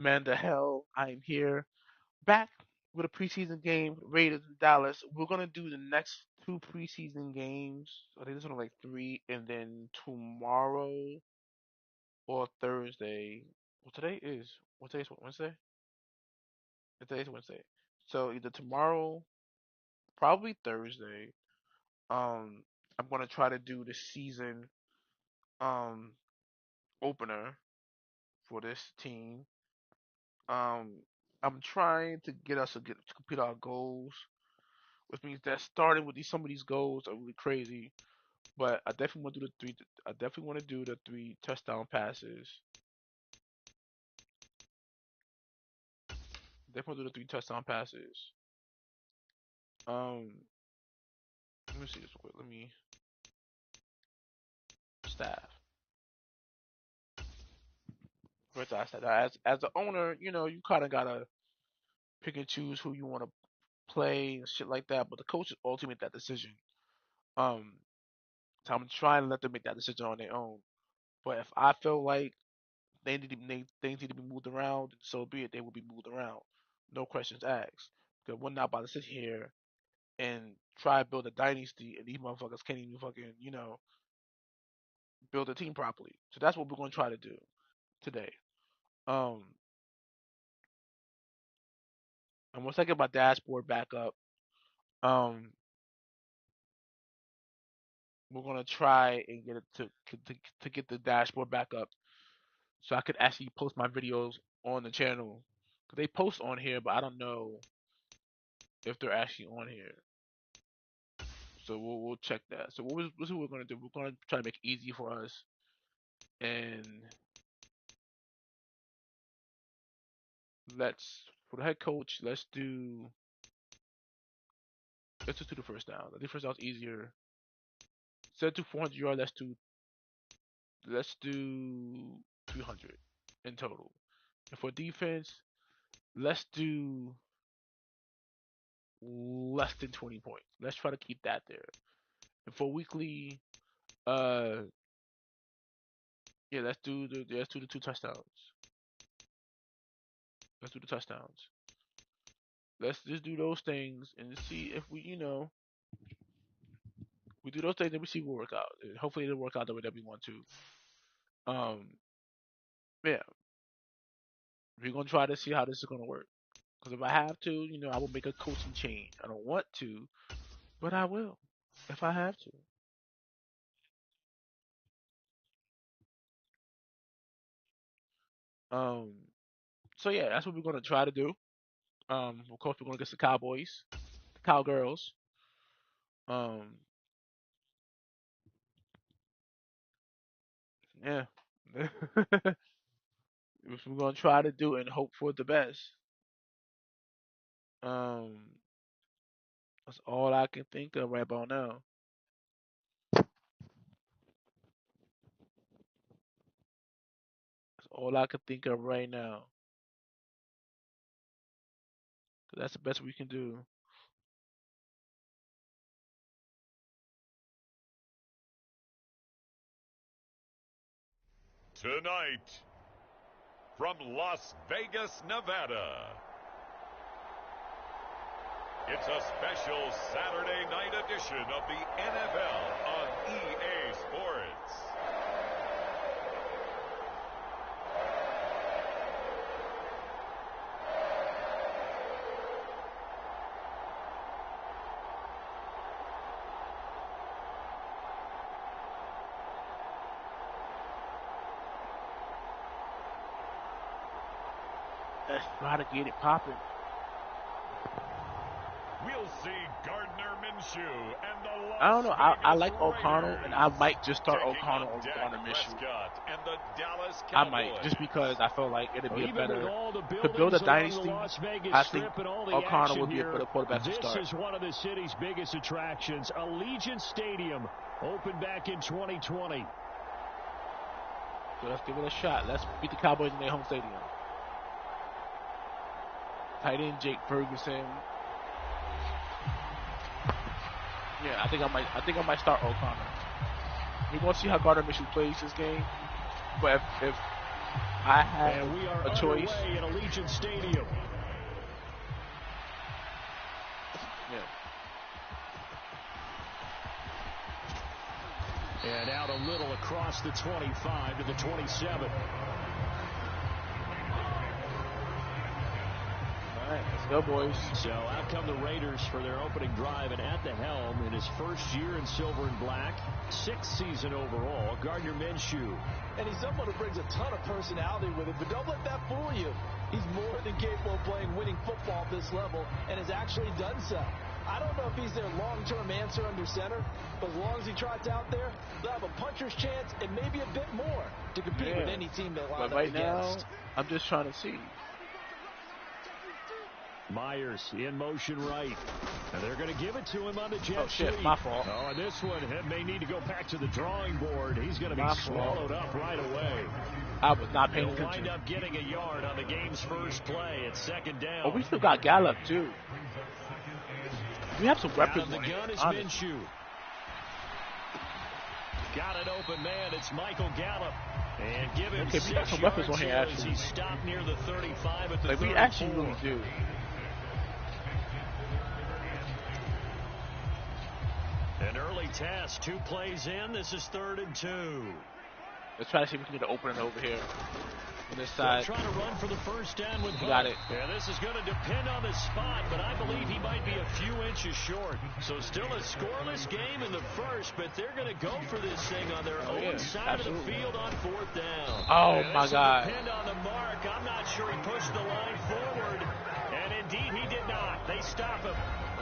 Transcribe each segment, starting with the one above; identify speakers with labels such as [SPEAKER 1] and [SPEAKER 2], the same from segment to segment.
[SPEAKER 1] Man, the hell, I am here back with a preseason game, Raiders in Dallas. We're gonna do the next two preseason games. I think there's only like three, and then tomorrow or Thursday. Well, today is what today is what, Wednesday. Today's Wednesday, so either tomorrow, probably Thursday. Um, I'm gonna try to do the season um opener for this team. Um, I'm trying to get us to complete our goals, which means that starting with some of these goals are really crazy. But I definitely want to do the three. I definitely want to do the three touchdown passes. Definitely do the three touchdown passes. Um, let me see this real quick. Let me staff. First, I said as the owner, you kind of gotta pick and choose who you want to play and shit like that. But the coaches ultimately make that decision. Um, so I'm trying to let them make that decision on their own. But if I feel like things need to be moved around, so be it. They will be moved around, no questions asked. Because we're not about to sit here and try to build a dynasty, and these motherfuckers can't even fucking build a team properly. So that's what we're gonna try to do today. Um, and once I get my dashboard back up, um, we're gonna try and get it to get the dashboard back up, so I could actually post my videos on the channel. Cause they post on here, but I don't know if they're actually on here. So we'll check that. So what's what we're gonna do? We're gonna try to make it easy for us, and let's for the head coach. Let's just do the first down. I think first down's easier. Instead of 400 yards, let's do 300 in total. And for defense, let's do less than 20 points. Let's try to keep that there. And for weekly, uh, yeah, let's do the two touchdowns. Let's do the touchdowns. Let's just do those things and see if we do those things and we see what work out. And hopefully it'll work out the way that we want to. Um, yeah, we're gonna try to see how this is gonna work. Because if I have to, I will make a coaching change. I don't want to, but I will if I have to. Um, so yeah, that's what we're gonna try to do. Of course, we're gonna get the Cowboys, the Cowgirls. Um, yeah, which we're gonna try to do and hope for the best. Um, that's all I can think of right about now. That's all I can think of right now. 'Cause that's the best we can do.
[SPEAKER 2] Tonight, from Las Vegas, Nevada, it's a special Saturday night edition of the NFL on EA Sports.
[SPEAKER 1] Let's try to get it popping.
[SPEAKER 2] We'll see Gardner Minshew and the
[SPEAKER 1] I don't
[SPEAKER 2] Las
[SPEAKER 1] know. I
[SPEAKER 2] Vegas
[SPEAKER 1] like O'Connell, and I
[SPEAKER 2] Raiders
[SPEAKER 1] might just start
[SPEAKER 2] taking
[SPEAKER 1] O'Connell
[SPEAKER 2] on
[SPEAKER 1] over
[SPEAKER 2] Dak
[SPEAKER 1] Gardner Minshew.
[SPEAKER 2] Prescott and the Dallas
[SPEAKER 1] I might, just
[SPEAKER 2] Cowboys.
[SPEAKER 1] because I feel like it'd be a
[SPEAKER 3] Even with
[SPEAKER 1] better
[SPEAKER 3] all the
[SPEAKER 1] to build a
[SPEAKER 3] buildings along the
[SPEAKER 1] dynasty.
[SPEAKER 3] Las Vegas
[SPEAKER 1] I think
[SPEAKER 3] Strip and all the
[SPEAKER 1] O'Connell
[SPEAKER 3] action
[SPEAKER 1] would be a
[SPEAKER 3] here,
[SPEAKER 1] better quarterback to
[SPEAKER 3] this
[SPEAKER 1] start.
[SPEAKER 3] is one of the city's biggest attractions. Allegiant Stadium opened back in 2020.
[SPEAKER 1] So let's give it a shot. Let's beat the Cowboys in their home stadium. Tight end Jake Ferguson. Yeah, I think I might start O'Connell. We're gonna see how Gardner Minshew plays this game. But I have
[SPEAKER 3] And we are
[SPEAKER 1] a choice.
[SPEAKER 3] underway in Allegiant Stadium.
[SPEAKER 1] Yeah.
[SPEAKER 3] And out a little across the 25 to the 27.
[SPEAKER 1] All right, let's go, boys.
[SPEAKER 3] So out come the Raiders for their opening drive, and at the helm in his first year in silver and black, 6th season overall, Gardner Minshew.
[SPEAKER 4] And he's someone who brings a ton of personality with him, but don't let that fool you. He's more than capable of playing winning football at this level and has actually done so. I don't know if he's their long-term answer under center, but as long as he trots out there, they'll have a puncher's chance and maybe a bit more to compete with any team they line
[SPEAKER 1] But
[SPEAKER 4] up
[SPEAKER 1] right
[SPEAKER 4] against.
[SPEAKER 1] now, I'm just trying to see.
[SPEAKER 3] Myers in motion right. And they're going to give it to him on the jet
[SPEAKER 1] Oh, shit,
[SPEAKER 3] sweep.
[SPEAKER 1] my fault.
[SPEAKER 3] Oh, and this one may need to go back to the drawing board. He's going to be
[SPEAKER 1] My
[SPEAKER 3] swallowed up right away.
[SPEAKER 1] I was not paying
[SPEAKER 3] He'll
[SPEAKER 1] attention.
[SPEAKER 3] wind up getting a yard on the game's first play. It's 2nd down.
[SPEAKER 1] Oh, we still got Gallup, too. We have some
[SPEAKER 3] Out
[SPEAKER 1] weapons
[SPEAKER 3] of the
[SPEAKER 1] on
[SPEAKER 3] gun
[SPEAKER 1] here,
[SPEAKER 3] is
[SPEAKER 1] honestly.
[SPEAKER 3] Minshew. Got an open man. It's Michael Gallup. And give him
[SPEAKER 1] Okay, we got
[SPEAKER 3] 6
[SPEAKER 1] some weapons
[SPEAKER 3] yards
[SPEAKER 1] on here,
[SPEAKER 3] here as
[SPEAKER 1] actually.
[SPEAKER 3] he stopped near the 35 at the
[SPEAKER 1] Like,
[SPEAKER 3] 34.
[SPEAKER 1] we actually really do.
[SPEAKER 3] An early test. 2 plays in. This is 3rd and 2.
[SPEAKER 1] Let's try to see if we can get an opening over here. On this
[SPEAKER 3] They'll
[SPEAKER 1] side.
[SPEAKER 3] try to run for the first down with
[SPEAKER 1] We got it.
[SPEAKER 3] Yeah, this is going to depend on the spot, but I believe he might be a few inches short. So still a scoreless game in the first, but they're going to go for this thing on their own side of the field on 4th down.
[SPEAKER 1] Oh,
[SPEAKER 3] And
[SPEAKER 1] my
[SPEAKER 3] this will
[SPEAKER 1] God.
[SPEAKER 3] depend on the mark. I'm not sure he pushed the line forward, and indeed he did not. They stop him.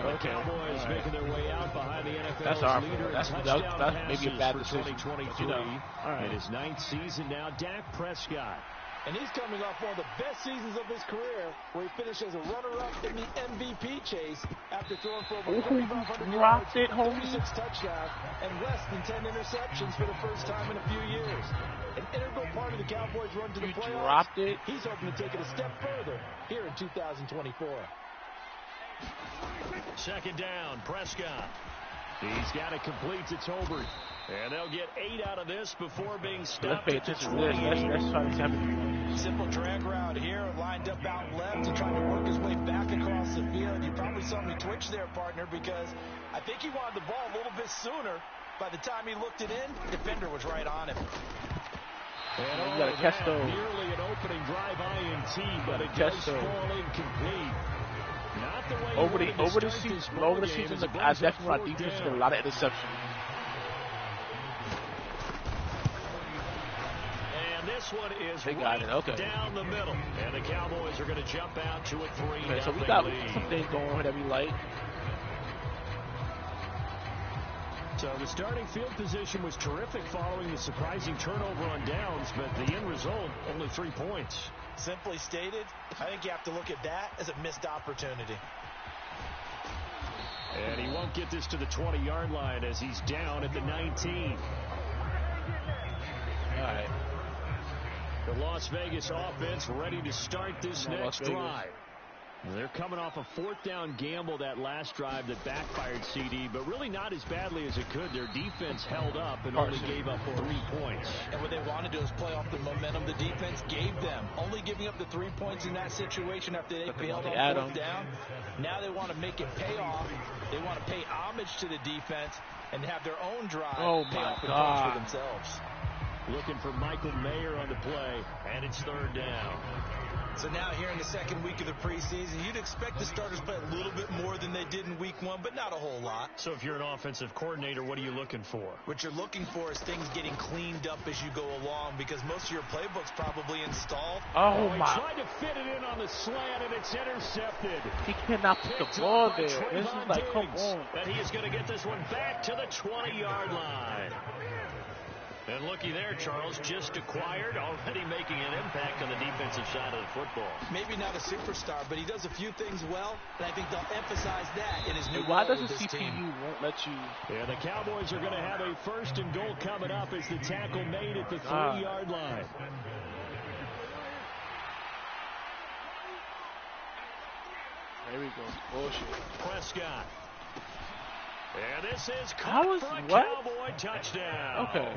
[SPEAKER 3] The
[SPEAKER 1] Okay.
[SPEAKER 3] Cowboys making their way out behind the NFL's
[SPEAKER 1] That's our
[SPEAKER 3] leader
[SPEAKER 1] fault.
[SPEAKER 3] in
[SPEAKER 1] That's
[SPEAKER 3] touchdown
[SPEAKER 1] maybe a
[SPEAKER 3] passes
[SPEAKER 1] bad
[SPEAKER 3] for
[SPEAKER 1] decision.
[SPEAKER 3] 2023.
[SPEAKER 1] But, all right.
[SPEAKER 3] In his 9th season now, Dak Prescott.
[SPEAKER 4] And he's coming off one of the best seasons of his career, where he finished as a runner-up in the MVP chase after throwing for over 3,500
[SPEAKER 1] dropped
[SPEAKER 4] yards,
[SPEAKER 1] it, homie.
[SPEAKER 4] 36 touchdowns, and less than 10 interceptions for the first time in a few years. An integral part of the Cowboys' run to the playoffs.
[SPEAKER 1] Dropped it.
[SPEAKER 4] He's hoping to take it a step further here in 2024.
[SPEAKER 3] 2nd down, Prescott. He's got it complete to Tolbert. And they'll get 8 out of this before being
[SPEAKER 1] Let's
[SPEAKER 3] stopped
[SPEAKER 1] pay
[SPEAKER 3] at the
[SPEAKER 1] attention to this.
[SPEAKER 3] 28.
[SPEAKER 1] Let's try to see how many.
[SPEAKER 4] Simple drag route here, lined up out left and trying to work his way back across the field. You probably saw me twitch there, partner, because I think he wanted the ball a little bit sooner. By the time he looked it in, defender was right on him.
[SPEAKER 3] And
[SPEAKER 1] You gotta catch those.
[SPEAKER 3] nearly an opening drive INT, but it does fall incomplete. Not the way
[SPEAKER 1] Over
[SPEAKER 3] he
[SPEAKER 1] the
[SPEAKER 3] wanted to start this ball game
[SPEAKER 1] season,
[SPEAKER 3] as it
[SPEAKER 1] I
[SPEAKER 3] brings up
[SPEAKER 1] definitely want
[SPEAKER 3] 4th
[SPEAKER 1] defense to
[SPEAKER 3] down.
[SPEAKER 1] get a lot of interceptions.
[SPEAKER 3] And this one is
[SPEAKER 1] They got it, okay.
[SPEAKER 3] down the middle. And the Cowboys are going to jump out to a 3-0
[SPEAKER 1] Okay, so we got
[SPEAKER 3] lead.
[SPEAKER 1] some things going on that we like.
[SPEAKER 3] So the starting field position was terrific following the surprising turnover on downs, but the end result, only 3 points.
[SPEAKER 4] Simply stated, I think you have to look at that as a missed opportunity.
[SPEAKER 3] And he won't get this to the 20-yard line as he's down at the 19.
[SPEAKER 1] All right.
[SPEAKER 3] The Las Vegas offense ready to start this
[SPEAKER 1] Las
[SPEAKER 3] next
[SPEAKER 1] Vegas.
[SPEAKER 3] drive. They're coming off a 4th down gamble that last drive that backfired, CD, but really not as badly as it could. Their defense held up and only gave up 3 points.
[SPEAKER 4] And what they want to do is play off the momentum the defense gave them. Only giving up the 3 points in that situation after they failed on 4th down. Now they want to make it pay off. They want to pay homage to the defense and have their own drive pay off with points for themselves.
[SPEAKER 3] Looking for Michael Mayer on the play, and it's 3rd down.
[SPEAKER 4] So now here in the second week of the preseason, you'd expect the starters play a little bit more than they did in week 1, but not a whole lot.
[SPEAKER 3] So if you're an offensive coordinator, what are you looking for?
[SPEAKER 4] What you're looking for is things getting cleaned up as you go along, because most of your playbook's probably installed.
[SPEAKER 1] Oh,
[SPEAKER 3] He
[SPEAKER 1] my.
[SPEAKER 3] tried to fit it in on the slant, and it's intercepted.
[SPEAKER 1] He cannot put the ball there. This is like, come on.
[SPEAKER 3] And he is going to get this one back to the 20-yard line. And looky there, Charles, just acquired, already making an impact on the defensive side of the football.
[SPEAKER 4] Maybe not a superstar, but he does a few things well, and I think they'll emphasize that in his new
[SPEAKER 1] Why
[SPEAKER 4] role
[SPEAKER 1] does
[SPEAKER 4] with
[SPEAKER 1] the
[SPEAKER 4] this
[SPEAKER 1] CPU
[SPEAKER 4] team.
[SPEAKER 1] won't let you?
[SPEAKER 3] Yeah, the Cowboys are going to have a 1st and goal coming up as the tackle made at the 3-yard line.
[SPEAKER 1] There we go. Bullshit.
[SPEAKER 3] Prescott. And this is
[SPEAKER 1] That
[SPEAKER 3] caught
[SPEAKER 1] was
[SPEAKER 3] for a
[SPEAKER 1] what?
[SPEAKER 3] Cowboy touchdown.
[SPEAKER 1] Okay.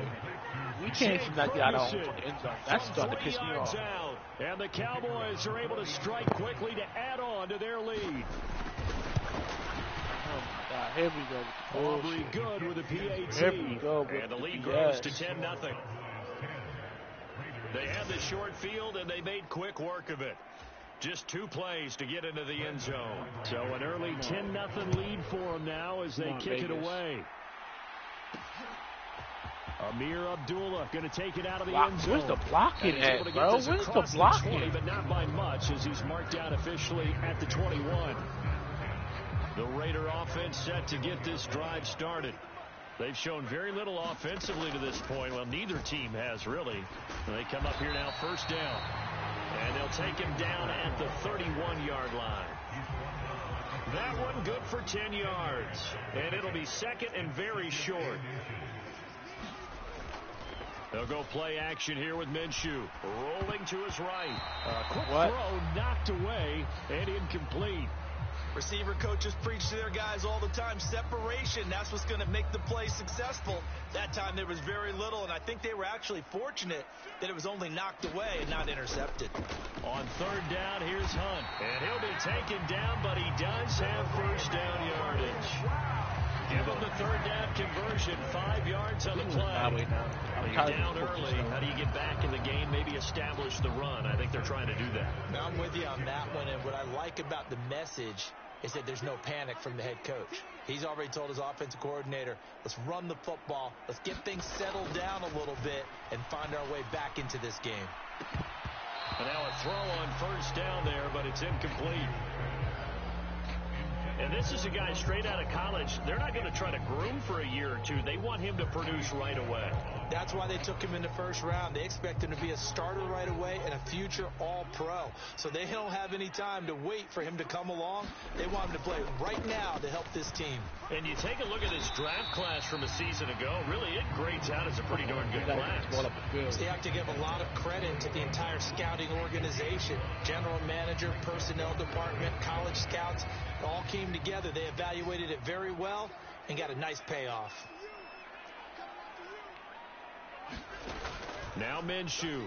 [SPEAKER 1] We can't seem to get out of our fucking end zone. That's starting to piss me off.
[SPEAKER 3] Out, and the Cowboys are able to strike quickly to add on to their lead.
[SPEAKER 1] Oh my God! Here we go with the
[SPEAKER 3] Aubrey good with a PAT.
[SPEAKER 1] Here we go with
[SPEAKER 3] and the lead
[SPEAKER 1] BS.
[SPEAKER 3] grows to 10-0. They had the short field and they made quick work of it. Just 2 plays to get into the end zone. So an early 10-0 lead for them now as they kick it away. Amir Abdullah going to take it out of the end zone.
[SPEAKER 1] Where's the blocking at, bro? Where's the blocking?
[SPEAKER 3] 20, but not by much as he's marked down officially at the 21. The Raider offense set to get this drive started. They've shown very little offensively to this point. Well, neither team has really. They come up here now, first down. And they'll take him down at the 31-yard line. That one good for 10 yards. And it'll be second and very short. They'll go play action here with Minshew. Rolling to his right. A quick throw knocked away and incomplete.
[SPEAKER 4] Receiver coaches preach to their guys all the time. Separation, that's what's going to make the play successful. That time there was very little, and I think they were actually fortunate that it was only knocked away and not intercepted.
[SPEAKER 3] On third down, here's Hunt. And he'll be taken down, but he does have first down yardage. Give him the third down conversion, 5 yards on the play. You're down early. How do you get back in the game, maybe establish the run? I think they're trying to do that.
[SPEAKER 4] Now I'm with you on that one, and what I like about the message is that there's no panic from the head coach. He's already told his offensive coordinator, let's run the football, let's get things settled down a little bit, and find our way back into this game.
[SPEAKER 3] And now a throw on first down there, but it's incomplete. And this is a guy straight out of college. They're not going to try to groom for a year or two. They want him to produce right away.
[SPEAKER 4] That's why they took him in the first round. They expect him to be a starter right away and a future all-pro. So they don't have any time to wait for him to come along. They want him to play right now to help this team.
[SPEAKER 3] And you take a look at his draft class from a season ago. Really, it grades out as a pretty darn good class.
[SPEAKER 4] They have to give a lot of credit to the entire scouting organization. General manager, personnel department, college scouts, all came together. They evaluated it very well and got a nice payoff.
[SPEAKER 3] Now Minshew.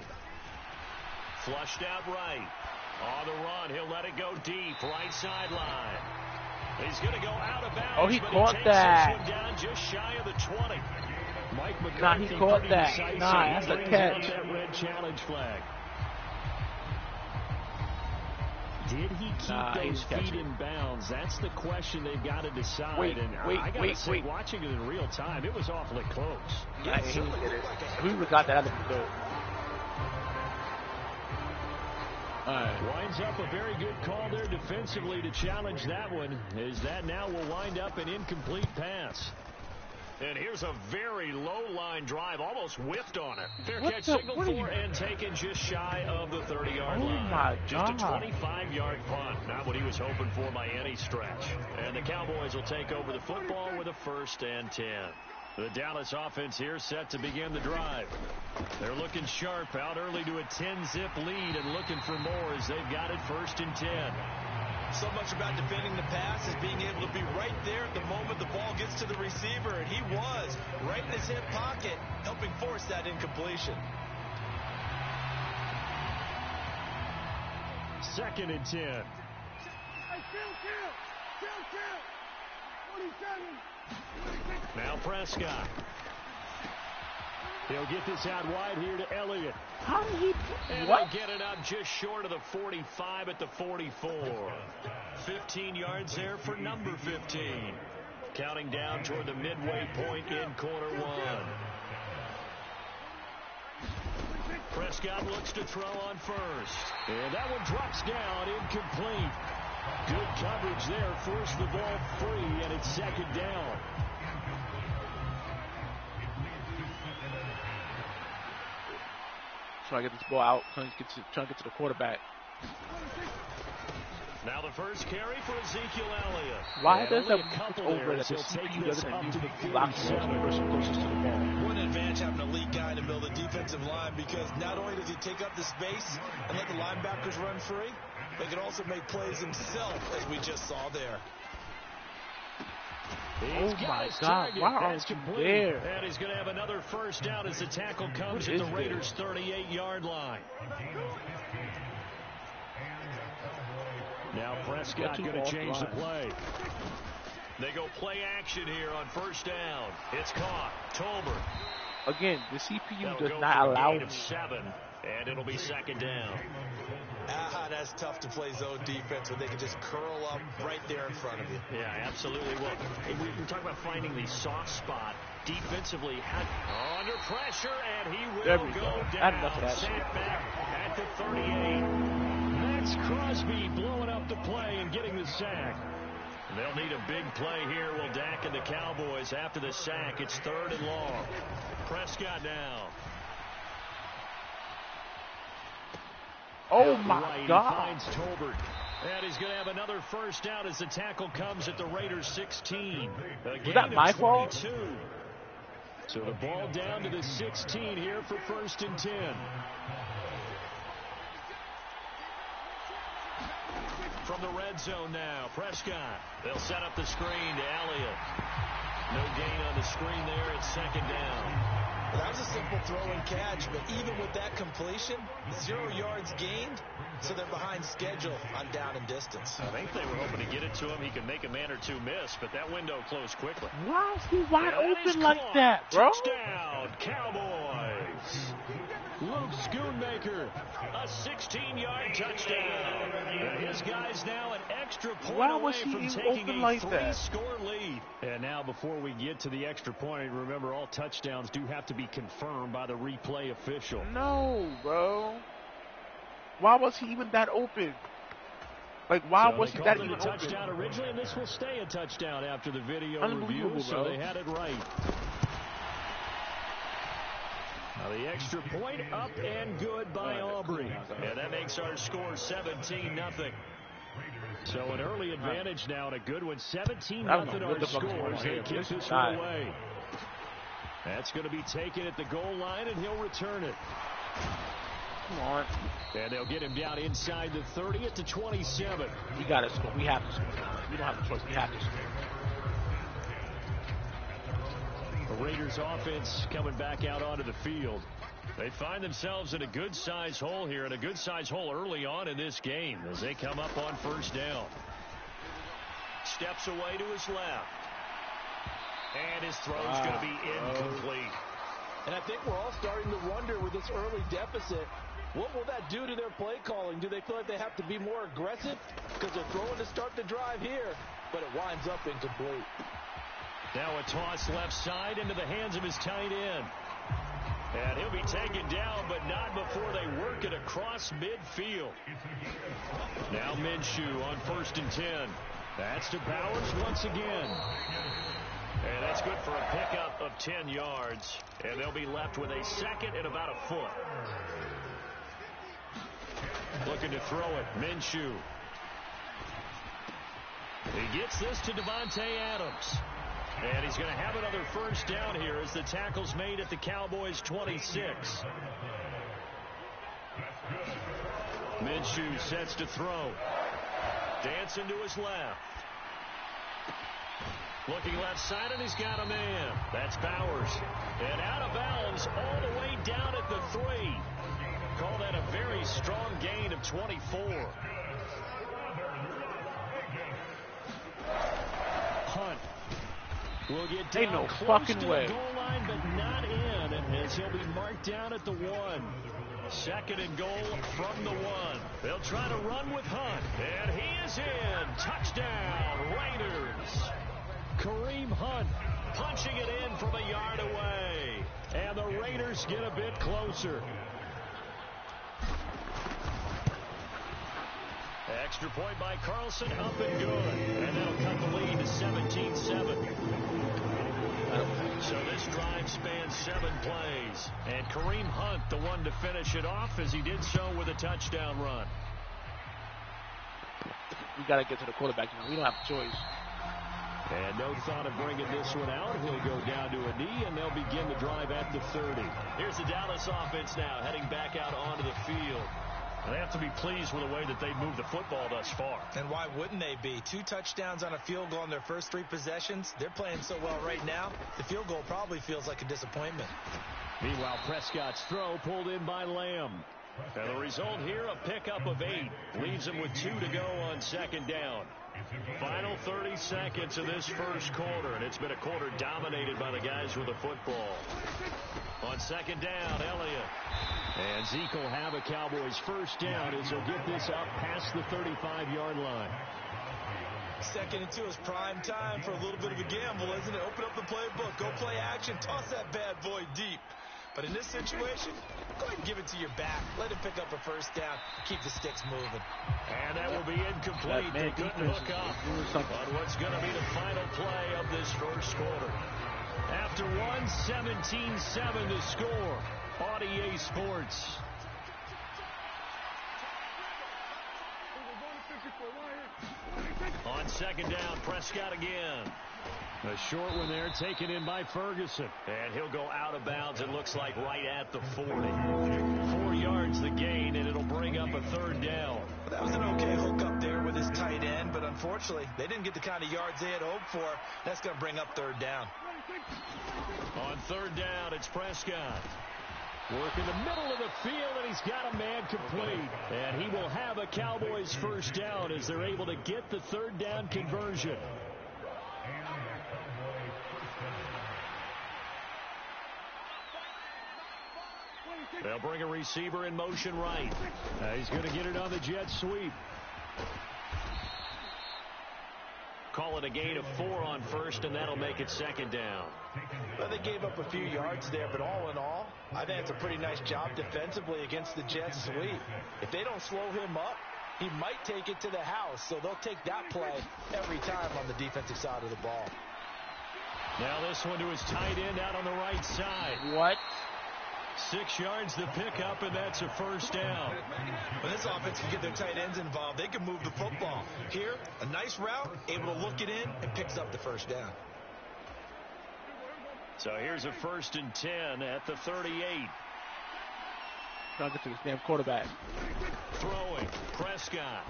[SPEAKER 3] Flushed out right. On the run, he'll let it go deep. Right sideline. He's going to go out of bounds.
[SPEAKER 1] Oh, he caught that.
[SPEAKER 3] This one down just shy of the 20. Mike McCarthy,
[SPEAKER 1] nah, he caught that. Nah, that's a catch.
[SPEAKER 3] That red challenge flag. Did he keep those feet in bounds? That's the question they've got to decide. I got to say, watching it in real time, it was awfully close.
[SPEAKER 1] Yeah, he did it. We would have got that out of the field.
[SPEAKER 3] Winds up a very good call there defensively to challenge that one, as that now will wind up an incomplete pass. And here's a very low-line drive, almost whipped on it. Fair catch signal for and taken just shy of the 30-yard line.
[SPEAKER 1] My
[SPEAKER 3] just
[SPEAKER 1] God.
[SPEAKER 3] a 25-yard punt, not what he was hoping for by any stretch. And the Cowboys will take over the football with a 1st and 10. The Dallas offense here set to begin the drive. They're looking sharp, out early to a 10-zip lead and looking for more as they've got it 1st and 10.
[SPEAKER 4] So much about defending the pass is being able to be right there at the moment the ball gets to the receiver, and he was right in his hip pocket, helping force that incompletion.
[SPEAKER 3] 2nd and 10.
[SPEAKER 5] Hey, kill. 47.
[SPEAKER 3] Now Prescott. He'll get this out wide here to Elliott.
[SPEAKER 1] How did he?
[SPEAKER 3] And they'll get it up just short of the 45 at the 44. 15 yards there for number 15. Counting down toward the midway point in quarter one. Prescott looks to throw on first. And that one drops down, incomplete. Good coverage there. Forced the ball free, and it's 2nd down.
[SPEAKER 1] Trying to get this ball out, trying to get to the quarterback.
[SPEAKER 3] Now the first carry for Ezekiel Elliott.
[SPEAKER 1] Why does that
[SPEAKER 3] couple
[SPEAKER 1] over
[SPEAKER 3] there?
[SPEAKER 1] that the
[SPEAKER 3] Take
[SPEAKER 1] CPU
[SPEAKER 3] this
[SPEAKER 1] doesn't
[SPEAKER 3] up
[SPEAKER 1] use
[SPEAKER 3] to the
[SPEAKER 1] the block the person closest to the ball?
[SPEAKER 4] What an advantage having an elite guy in the middle of the defensive line, because not only does he take up the space and let the linebackers run free, but he can also make plays himself, as we just saw there.
[SPEAKER 1] Oh my God, why aren't you there?
[SPEAKER 3] And he's going to have another first down as the tackle comes at the Raiders' 38-yard line. Now Prescott going to change the play. They go play action here on first down. It's caught. Tolbert.
[SPEAKER 1] Again, the CPU does not allow me.
[SPEAKER 3] 7, and it'll be second down.
[SPEAKER 4] That's tough to play zone defense when they can just curl up right there in front of you.
[SPEAKER 3] Yeah, absolutely. Well, we talk about finding the soft spot defensively. Under pressure, and he will go down. Sent back at the 38. Max Crosby blowing up the play and getting the sack. They'll need a big play here. Will Dak and the Cowboys after the sack. It's 3rd and long. Prescott now.
[SPEAKER 1] Oh my God.
[SPEAKER 3] Finds Tolbert. And he's going to have another first down as the tackle comes at the Raiders 16.
[SPEAKER 1] Was that my fault?
[SPEAKER 3] So the ball down to the 16 here for 1st and 10. From the red zone now, Prescott. They'll set up the screen to Elliott. No gain on the screen there. It's 2nd down.
[SPEAKER 4] Well, that was a simple throw and catch, but even with that completion, 0 yards gained, so they're behind schedule on down and distance.
[SPEAKER 3] I think they were hoping to get it to him. He could make a man or two miss, but that window closed quickly.
[SPEAKER 1] Why is he wide open like that, bro?
[SPEAKER 3] Touchdown, Cowboys. Luke Schoonmaker, a 16-yard touchdown. And his guys now an extra point away from taking a
[SPEAKER 1] like
[SPEAKER 3] 3-score lead. And now before we get to the extra point, remember all touchdowns do have to be confirmed by the replay official.
[SPEAKER 1] No, bro. Why was he even that open? Like, why was he that even open?
[SPEAKER 3] They called it a touchdown originally, and this will stay a touchdown after the video review, so they had it right. Now the extra point up and good by Aubrey. And that makes our score 17-0. So an early advantage now and a good one. 17-0 our scores. They kick this one away. That's going to be taken at the goal line, and he'll return it.
[SPEAKER 1] Come on.
[SPEAKER 3] And they'll get him down inside the 30 at the 27.
[SPEAKER 1] We got to score. We have to score. We don't have a choice. We have to score.
[SPEAKER 3] The Raiders offense coming back out onto the field. They find themselves in a good-sized hole here, and a good-sized hole early on in this game as they come up on first down. Steps away to his left. And his throw's going to be incomplete.
[SPEAKER 4] And I think we're all starting to wonder with this early deficit, what will that do to their play calling? Do they feel like they have to be more aggressive because they're throwing to start the drive here, but it winds up incomplete?
[SPEAKER 3] Now a toss left side into the hands of his tight end. And he'll be taken down, but not before they work it across midfield. Now Minshew on 1st and 10. That's to Bowers once again. And that's good for a pickup of 10 yards. And they'll be left with a 2nd and about a foot. Looking to throw it. Minshew. He gets this to Devontae Adams. And he's going to have another first down here as the tackle's made at the Cowboys' 26. Minshew sets to throw. Dancing to his left. Looking left side, and he's got a man. That's Bowers. And out of bounds all the way down at the 3. Call that a very strong gain of 24. Hunt will get down
[SPEAKER 1] no
[SPEAKER 3] close
[SPEAKER 1] fucking
[SPEAKER 3] to
[SPEAKER 1] way.
[SPEAKER 3] the goal line, but not in, as he'll be marked down at the 1. 2nd and goal from the 1. They'll try to run with Hunt, and he is in. Touchdown, Raiders. Kareem Hunt punching it in from a yard away, and the Raiders get a bit closer. Extra point by Carlson, up and good. And that'll cut the lead to 17-7. So this drive spans 7 plays. And Kareem Hunt, the one to finish it off, as he did so with a touchdown run.
[SPEAKER 1] We got to get to the quarterback. We don't have a choice.
[SPEAKER 3] And no thought of bringing this one out. He'll go down to a knee, and they'll begin the drive at the 30. Here's the Dallas offense now, heading back out onto the field. They have to be pleased with the way that they've moved the football thus far.
[SPEAKER 4] And why wouldn't they be? 2 touchdowns on a field goal in their first 3 possessions. They're playing so well right now, the field goal probably feels like a disappointment.
[SPEAKER 3] Meanwhile, Prescott's throw pulled in by Lamb. And the result here, a pickup of 8. Leaves him with 2 to go on second down. Final 30 seconds of this first quarter, and it's been a quarter dominated by the guys with the football. On second down, Elliott. And Zeke will have a Cowboys first down as he'll get this up past the 35-yard line.
[SPEAKER 4] 2nd and 2 is prime time for a little bit of a gamble, isn't it? Open up the playbook, go play action, toss that bad boy deep. But in this situation, go ahead and give it to your back. Let him pick up a first down. Keep the sticks moving.
[SPEAKER 3] And that will be incomplete. They couldn't hook up on what's going to be the final play of this first quarter. After 17-7 to score on EA Sports. On second down, Prescott again. A short one there taken in by Ferguson. And he'll go out of bounds, it looks like, right at the 40. 4 yards the gain, and it'll bring up a third down.
[SPEAKER 4] Well, that was an okay hook up there with his tight end, but unfortunately, they didn't get the kind of yards they had hoped for. That's going to bring up third down.
[SPEAKER 3] On third down, it's Prescott. Work in the middle of the field, and he's got a man complete. And he will have a Cowboys first down as they're able to get the third down conversion. They'll bring a receiver in motion right. He's going to get it on the jet sweep. Call it a gain of 4 on first, and that'll make it second down.
[SPEAKER 4] Well, they gave up a few yards there, but all in all, I think it's a pretty nice job defensively against the jet sweep. If they don't slow him up, he might take it to the house, so they'll take that play every time on the defensive side of the ball.
[SPEAKER 3] Now this one to his tight end out on the right side.
[SPEAKER 1] What?
[SPEAKER 3] 6 yards to pick up, and that's a first down.
[SPEAKER 4] When this offense can get their tight ends involved, they can move the football. Here, a nice route, able to look it in, and picks up the first down.
[SPEAKER 3] So here's a 1st and 10 at the 38.
[SPEAKER 1] Trying to get to this damn quarterback.
[SPEAKER 3] Throwing, Prescott.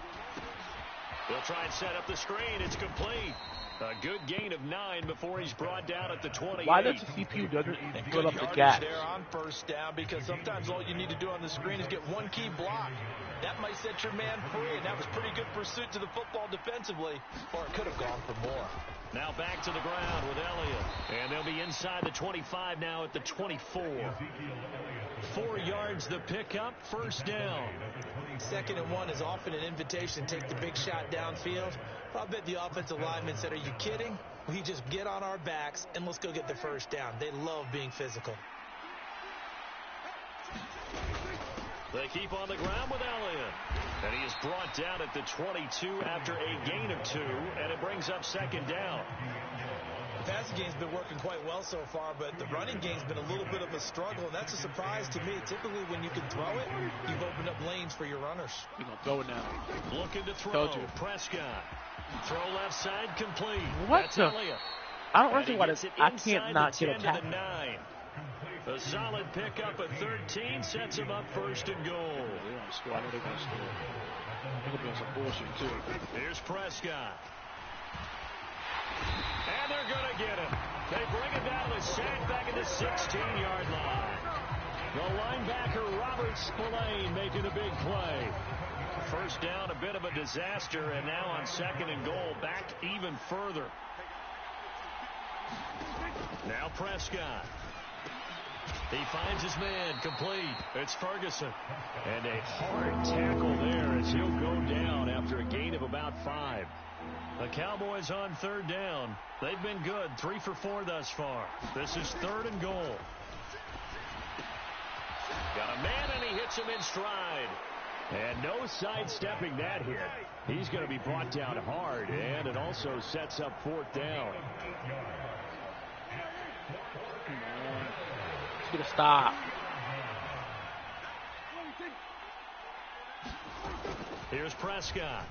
[SPEAKER 3] They'll try and set up the screen. It's complete. A good gain of 9 before he's brought down at the 28.
[SPEAKER 1] Why does the CPU doesn't fill up the gap?
[SPEAKER 4] There on first down, because sometimes all you need to do on the screen is get one key block. That might set your man free, and that was pretty good pursuit to the football defensively, or it could have gone for more.
[SPEAKER 3] Now back to the ground with Elliott. And they'll be inside the 25 now at the 24. 4 yards the pickup, first down.
[SPEAKER 4] 2nd and 1 is often an invitation to take the big shot downfield. I bet the offensive lineman said, "Are you kidding? We just get on our backs and let's go get the first down." They love being physical.
[SPEAKER 3] They keep on the ground with Elliott. And he is brought down at the 22 after a gain of 2, and it brings up second down.
[SPEAKER 4] The passing game's been working quite well so far, but the running game's been a little bit of a struggle, and that's a surprise to me. Typically, when you can throw it, you've opened up lanes for your runners.
[SPEAKER 1] You're going to throw it now.
[SPEAKER 3] Looking to throw.
[SPEAKER 1] Told you.
[SPEAKER 3] Prescott. Throw left side complete.
[SPEAKER 1] What
[SPEAKER 3] That's
[SPEAKER 1] the?
[SPEAKER 3] Elliott.
[SPEAKER 1] I don't understand why this. I can't not get a
[SPEAKER 3] tackle.
[SPEAKER 1] tackle.
[SPEAKER 3] A solid pickup at 13 sets him up first and goal.
[SPEAKER 1] They're going to score. I know they're going to score. They're going to be on some bullshit, too.
[SPEAKER 3] Here's Prescott. And they're going to get him. They bring him down to the sack back at the 16-yard line. The linebacker, Robert Spillane, making a big play. First down, a bit of a disaster, and now on 2nd and goal, back even further. Now Prescott. He finds his man, complete. It's Ferguson. And a hard tackle there as he'll go down after a gain of about 5. The Cowboys on 3rd down. They've been good, 3 for 4 thus far. This is 3rd and goal. Got a man, and he hits him in stride. And no sidestepping that hit. He's going to be brought down hard, and it also sets up 4th down.
[SPEAKER 1] He's going to stop.
[SPEAKER 3] Here's Prescott.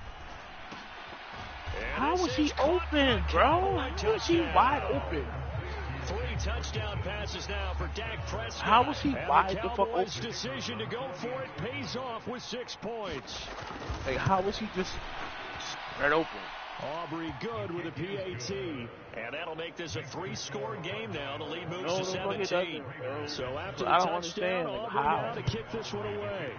[SPEAKER 3] And
[SPEAKER 1] How was he open, bro? How was he wide open?
[SPEAKER 3] 3 touchdown passes now for Dak Prescott.
[SPEAKER 1] How was he
[SPEAKER 3] and
[SPEAKER 1] wide
[SPEAKER 3] the
[SPEAKER 1] the fuck
[SPEAKER 3] Cowboys'
[SPEAKER 1] open?
[SPEAKER 3] decision to go for it pays off with 6 points.
[SPEAKER 1] Like, how was he just spread open?
[SPEAKER 3] Aubrey Good with a PAT, and that'll make this a 3-score game now. The lead moves to 17. So after the touchdown, Aubrey now to kick this one away.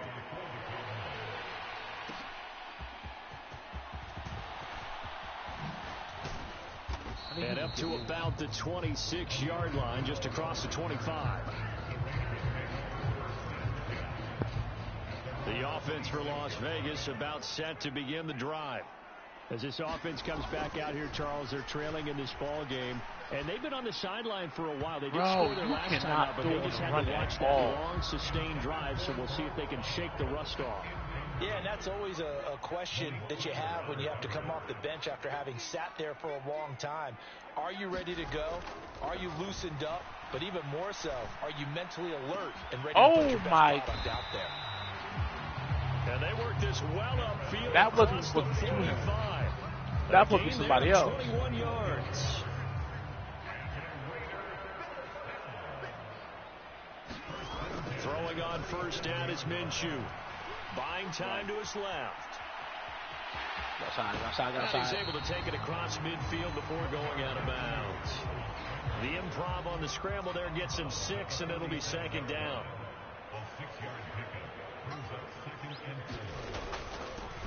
[SPEAKER 3] And up to about the 26-yard line, just across the 25. The offense for Las Vegas about set to begin the drive. As this offense comes back out here, Charles, they're trailing in this ball game, and they've been on the sideline for a while. They did score their last time out, but they just had to watch that long, sustained drive, so we'll see if they can shake the rust off.
[SPEAKER 4] Yeah, and that's always a question that you have when you have to come off the bench after having sat there for a long time. Are you ready to go? Are you loosened up? But even more so, are you mentally alert and ready to put your best product out there?
[SPEAKER 3] And they work this well upfield.
[SPEAKER 1] That wasn't supposed to be
[SPEAKER 3] 45.
[SPEAKER 1] That supposed to be somebody else.
[SPEAKER 3] 21 yards. Throwing on first down is Minshew. Buying time to his left.
[SPEAKER 1] Outside.
[SPEAKER 3] He's able to take it across midfield before going out of bounds. The improv on the scramble there gets him 6, and it'll be second down.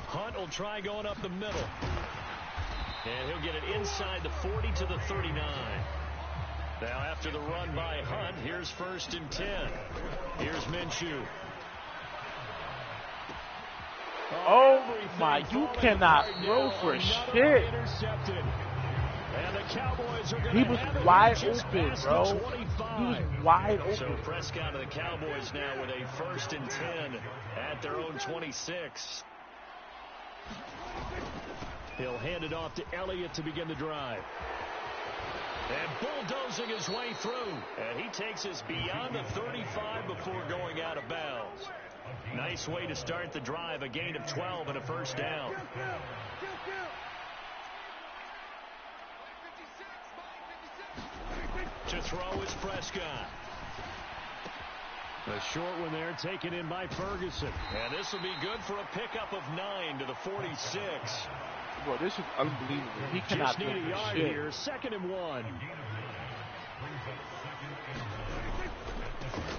[SPEAKER 3] Hunt will try going up the middle. And he'll get it inside the 40 to the 39. Now after the run by Hunt, here's 1st and 10. Here's Minshew.
[SPEAKER 1] Oh my, you cannot throw for shit.
[SPEAKER 3] And the Cowboys are
[SPEAKER 1] he was wide open, bro. He was wide open.
[SPEAKER 3] So Prescott and the Cowboys now with a 1st and 10 at their own 26. He'll hand it off to Elliott to begin the drive. And bulldozing his way through. And he takes us beyond the 35 before going out of bounds. Nice way to start the drive. A gain of 12 and a 1st down. To throw is Prescott. The short one there taken in by Ferguson. And this will be good for a pickup of 9 to the 46.
[SPEAKER 1] Bro, this is unbelievable. He cannot
[SPEAKER 3] just need a yard
[SPEAKER 1] shit.
[SPEAKER 3] here. 2nd and 1.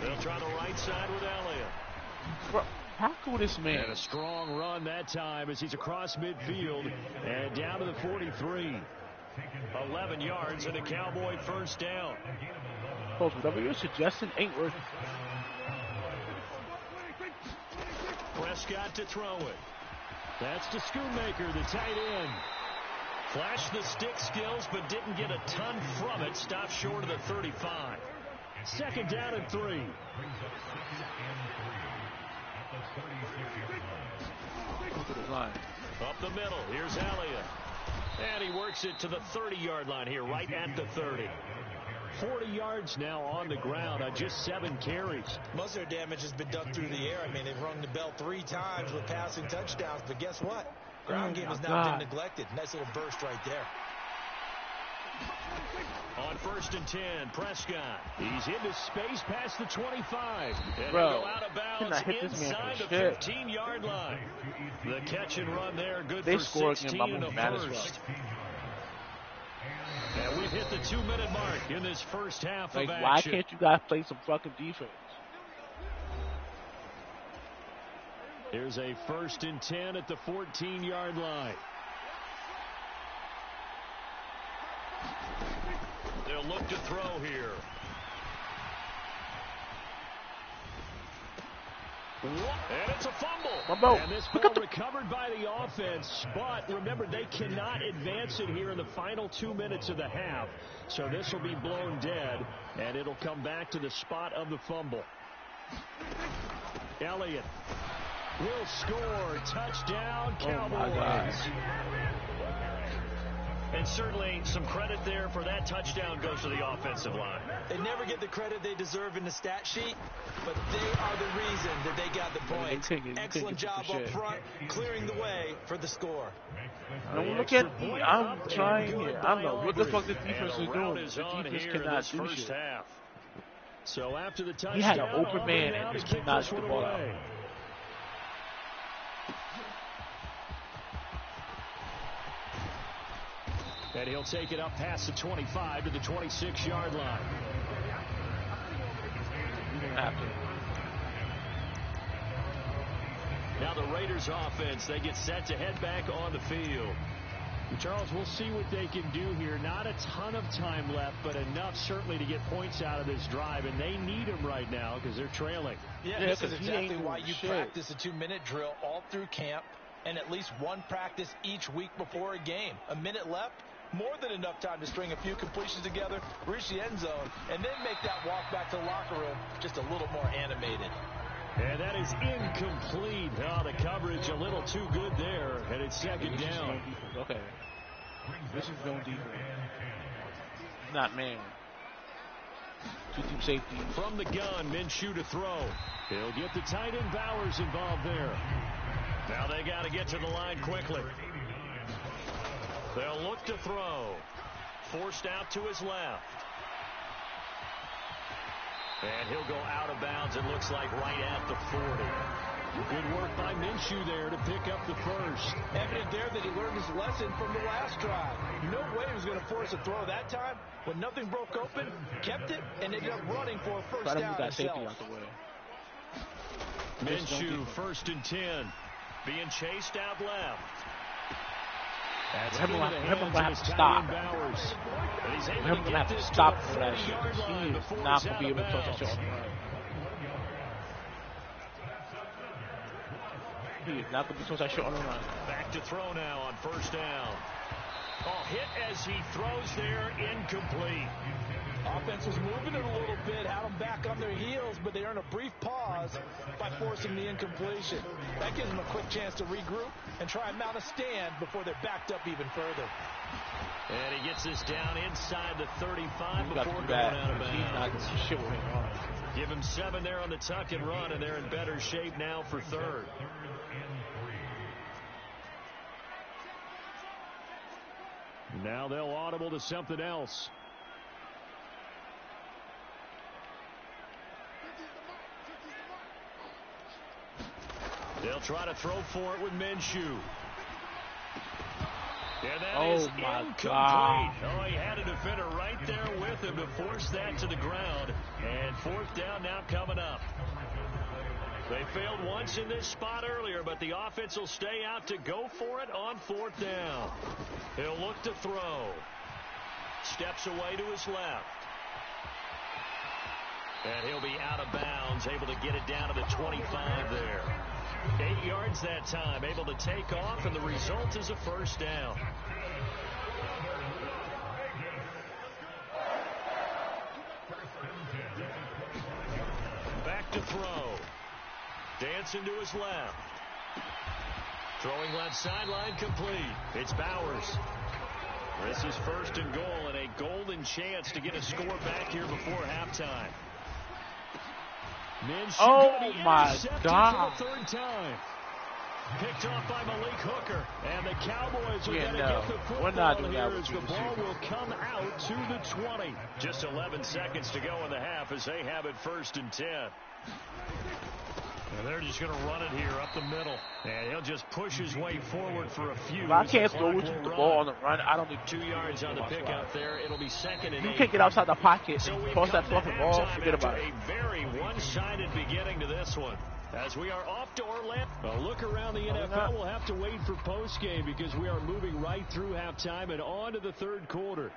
[SPEAKER 3] They'll try the right side with Elliott.
[SPEAKER 1] Bro, tackle this man.
[SPEAKER 3] And a strong run that time as he's across midfield and down to the 43. 11 yards and a Cowboy 1st down.
[SPEAKER 1] Folks, whatever you're suggesting ain't working.
[SPEAKER 3] Prescott to throw it. That's to Schoonmaker, the tight end. Flashed the stick skills, but didn't get a ton from it. Stopped short of the 35. 2nd down and 3. Up the middle, here's Elliott. And he works it to the 30-yard line here, right at the 30. 40 yards now on the ground on just 7 carries.
[SPEAKER 4] Most of their damage has been done through the air. I mean, they've rung the bell 3 times with passing touchdowns, but guess what? Ground game has now been neglected. Nice little burst right there.
[SPEAKER 3] On 1st and 10, Prescott. He's into space past the 25. And
[SPEAKER 1] Bro,
[SPEAKER 3] he'll go out of bounds inside the 15-yard line. The catch and run there, good for 16 and a 1st. And we've hit the 2-minute mark in this first half of action.
[SPEAKER 1] Why can't you guys play some fucking defense?
[SPEAKER 3] Here's a 1st and 10 at the 14-yard line. They'll look to throw here. And it's a fumble. And this ball recovered by the offense. But remember, they cannot advance it here in the final 2 minutes of the half. So this will be blown dead, and it'll come back to the spot of the fumble. Elliott will score. Touchdown, Cowboys. And certainly some credit there for that touchdown goes to the offensive line.
[SPEAKER 4] They never get the credit they deserve in the stat sheet, but they are the reason that they got the points. Excellent job up front, clearing the way for the score.
[SPEAKER 1] Don't look at me. I'm trying here. I don't know what the fuck this defense is doing. The defense cannot do shit.
[SPEAKER 3] So after the touchdown,
[SPEAKER 1] he had an open man and just could not get the ball out.
[SPEAKER 3] And he'll take it up past the 25 to the 26-yard line.
[SPEAKER 1] You don't have to.
[SPEAKER 3] Now the Raiders offense, they get set to head back on the field.
[SPEAKER 5] Charles, we'll see what they can do here. Not a ton of time left, but enough certainly to get points out of this drive, and they need them right now because they're trailing.
[SPEAKER 4] Yeah, this is exactly why you practice a 2-minute drill all through camp and at least one practice each week before a game. A minute left, more than enough time to string a few completions together, reach the end zone, and then make that walk back to the locker room just a little more animated.
[SPEAKER 3] And that is incomplete. Oh, the coverage a little too good there, and it's second down.
[SPEAKER 1] Okay. This is zone defense. Not man. Two deep safety.
[SPEAKER 3] From the gun, Minshew to throw. He'll get the tight end Bowers involved there. Now they got to get to the line quickly. They'll look to throw. Forced out to his left. And he'll go out of bounds, it looks like right at the 40. Good work by Minshew there to pick up the first.
[SPEAKER 4] Evident there that he learned his lesson from the last drive. No way he was going to force a throw that time. When nothing broke open, kept it, and ended up running for a first down himself.
[SPEAKER 3] Minshew, 1st and 10. Being chased out left. That's
[SPEAKER 1] We're going to have to stop. We're going to have to stop for that shit. He is not going to be able to touch that shit on the run. He is not going to be able to touch that shit on the run.
[SPEAKER 3] Back to throw now on 1st down. Oh, hit as he throws there, incomplete.
[SPEAKER 4] Offense was moving it a little bit, had them back on their heels, but they earn a brief pause by forcing the incompletion. That gives them a quick chance to regroup and try and mount a stand before they're backed up even further.
[SPEAKER 3] And he gets this down inside the 35 before going out of bounds. Give him 7 there on the tuck and run, and they're in better shape now for 3rd. Now they'll audible to something else. They'll try to throw for it with Minshew. And that is incomplete.
[SPEAKER 1] God.
[SPEAKER 3] Oh, he had a defender right there with him to force that to the ground. And 4th down now coming up. They failed once in this spot earlier, but the offense will stay out to go for it on 4th down. He'll look to throw. Steps away to his left. And he'll be out of bounds, able to get it down to the 25 there. 8 yards that time, able to take off, and the result is a 1st down. Back to throw. Dancing to his left. Throwing left sideline complete. It's Bowers. This is 1st and goal, and a golden chance to get a score back here before halftime.
[SPEAKER 1] Oh my God.
[SPEAKER 3] For the 3rd time. Picked off by Malik Hooker. And the Cowboys are going to get the football here as the ball will come out to the 20. Just 11 seconds to go in the half as they have it 1st and 10. And they're just going to run it here up the middle. And he'll just push his way forward for a few.
[SPEAKER 1] If I can't throw with the ball on the run, I don't need
[SPEAKER 3] 2 yards on the pickup there. It'll be 2nd and 8.
[SPEAKER 1] You can't get outside the pocket and toss that fucking ball. Forget about it.
[SPEAKER 3] A very one-sided beginning to this one. As we are off to Orlando. A look around the NFL. We'll have to wait for postgame because we are moving right through halftime and on to the 3rd quarter.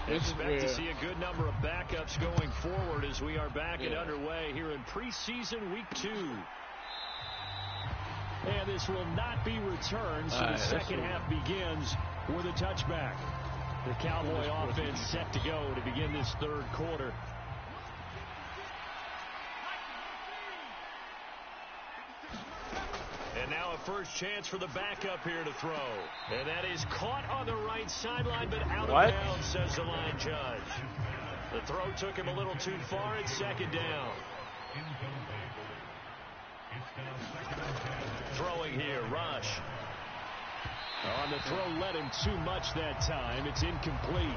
[SPEAKER 3] Expect to see a good number of backups going forward as we are back and underway here in preseason week 2. And this will not be returned, so the second half begins with a touchback. The Cowboy offense set to go to begin this 3rd quarter. And now a first chance for the backup here to throw. And that is caught on the right sideline, but out of bounds, says the line judge. The throw took him a little too far. It's second down. Throwing here, Rush.
[SPEAKER 5] On the throw, led him too much that time. It's incomplete.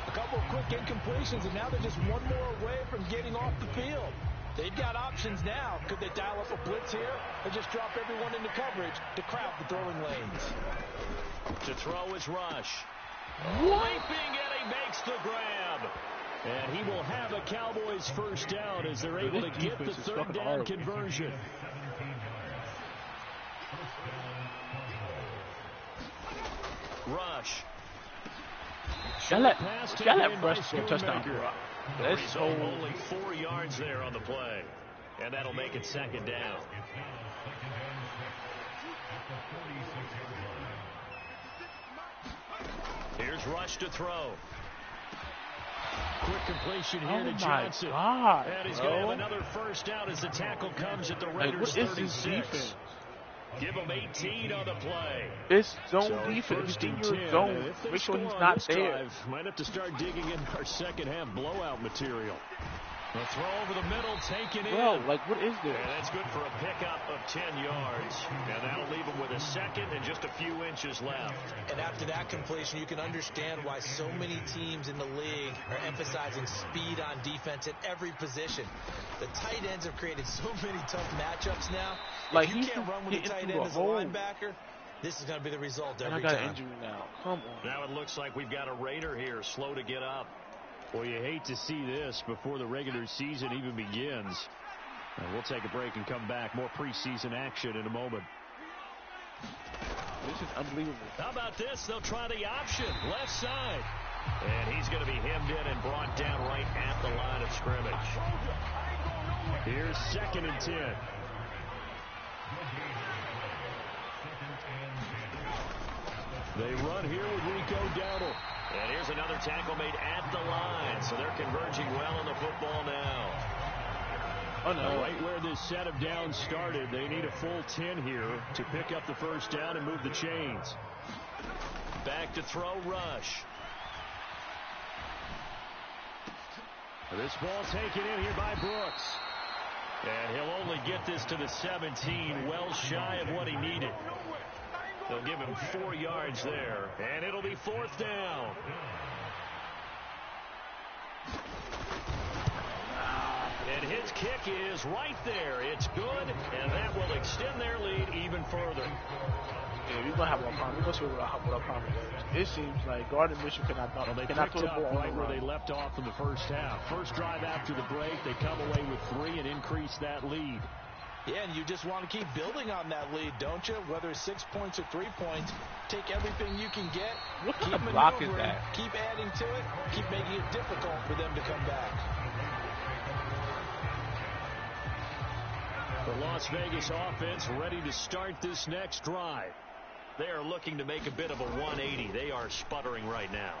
[SPEAKER 4] A couple of quick incompletions, and now they're just one more away from getting off the field. They've got options now. Could they dial up a blitz here or just drop everyone into coverage to crowd the throwing lanes?
[SPEAKER 3] To throw is Rush. Leaping, and he makes the grab. And he will have a Cowboys first down as they're able to get the third down conversion. Rush.
[SPEAKER 1] Y'all let Rush score a touchdown.
[SPEAKER 3] That's only 4 yards there on the play. And that'll make it second down. Here's Rush to throw.
[SPEAKER 5] Quick completion here to
[SPEAKER 1] Johnson.
[SPEAKER 5] God,
[SPEAKER 3] and he's going to have another first down as the tackle comes at the Raiders' 36. Give him 18 on the play.
[SPEAKER 1] It's zone defense. He's in your zone. Make sure he's not there.
[SPEAKER 5] Drive, might have to start digging in our second half blowout material.
[SPEAKER 3] The throw over the middle, taken in.
[SPEAKER 1] Bro, like, what is this?
[SPEAKER 3] And that's good for a pickup of 10 yards. And that'll leave him with a second and just a few inches left.
[SPEAKER 4] And after that completion, you can understand why so many teams in the league are emphasizing speed on defense at every position. The tight ends have created so many tough matchups now.
[SPEAKER 1] Like,
[SPEAKER 4] if you can't run with the tight end as a linebacker, this is going to be the result every time.
[SPEAKER 1] I got an injury now. Come on.
[SPEAKER 3] Now it looks like we've got a Raider here, slow to get up.
[SPEAKER 5] Well, you hate to see this before the regular season even begins. And we'll take a break and come back. More preseason action in a moment.
[SPEAKER 1] This is unbelievable.
[SPEAKER 3] How about this? They'll try the option, left side. And he's going to be hemmed in and brought down right at the line of scrimmage.
[SPEAKER 5] Here's 2nd and 10. They run here with Rico Dowdle.
[SPEAKER 3] And here's another tackle made at the line. So they're converging well on the football now.
[SPEAKER 1] Oh, no.
[SPEAKER 5] Right where this set of downs started, they need a full 10 here to pick up the first down and move the chains.
[SPEAKER 3] Back to throw, Rush.
[SPEAKER 5] This ball taken in here by Brooks.
[SPEAKER 3] And he'll only get this to the 17, well shy of what he needed. They'll give him 4 yards there, and it'll be 4th down. And his kick is right there. It's good, and that will extend their lead even further.
[SPEAKER 1] Yeah, we're going to have a problem. We're going to see what our problem is. It seems like Gardner Mitchell cannot throw the ball
[SPEAKER 5] right where they left off in the first half. First drive after the break, they come away with 3 and increase that lead.
[SPEAKER 4] Yeah, and you just want to keep building on that lead, don't you? Whether it's 6 points or 3 points, take everything you can get.
[SPEAKER 1] What kind
[SPEAKER 4] keep
[SPEAKER 1] of block is that?
[SPEAKER 4] Keep adding to it. Keep making it difficult for them to come back.
[SPEAKER 5] The Las Vegas offense ready to start this next drive.
[SPEAKER 3] They are looking to make a bit of a 180. They are sputtering right now.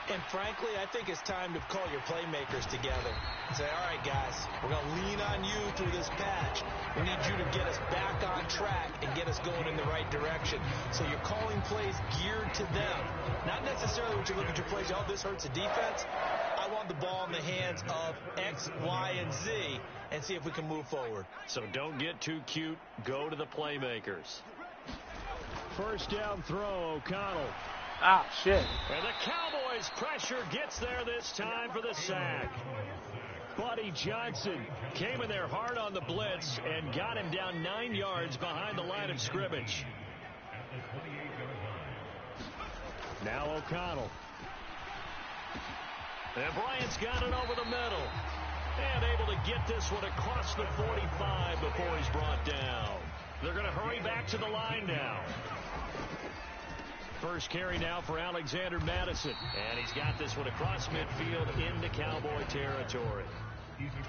[SPEAKER 4] And frankly, I think it's time to call your playmakers together and say, all right, guys, we're going to lean on you through this patch. We need you to get us back on track and get us going in the right direction. So you're calling plays geared to them. Not necessarily when you look at your plays, oh, this hurts the defense. I want the ball in the hands of X, Y, and Z and see if we can move forward.
[SPEAKER 3] So don't get too cute. Go to the playmakers.
[SPEAKER 5] First down throw, O'Connell.
[SPEAKER 1] Ah, shit.
[SPEAKER 3] And the Cowboys' pressure gets there this time for the sack.
[SPEAKER 5] Buddy Johnson came in there hard on the blitz and got him down 9 yards behind the line of scrimmage. Now O'Connell.
[SPEAKER 3] And Bryant's got it over the middle. And able to get this one across the 45 before he's brought down. They're going to hurry back to the line now.
[SPEAKER 5] First carry now for Alexander Madison.
[SPEAKER 3] And he's got this one across midfield into Cowboy territory.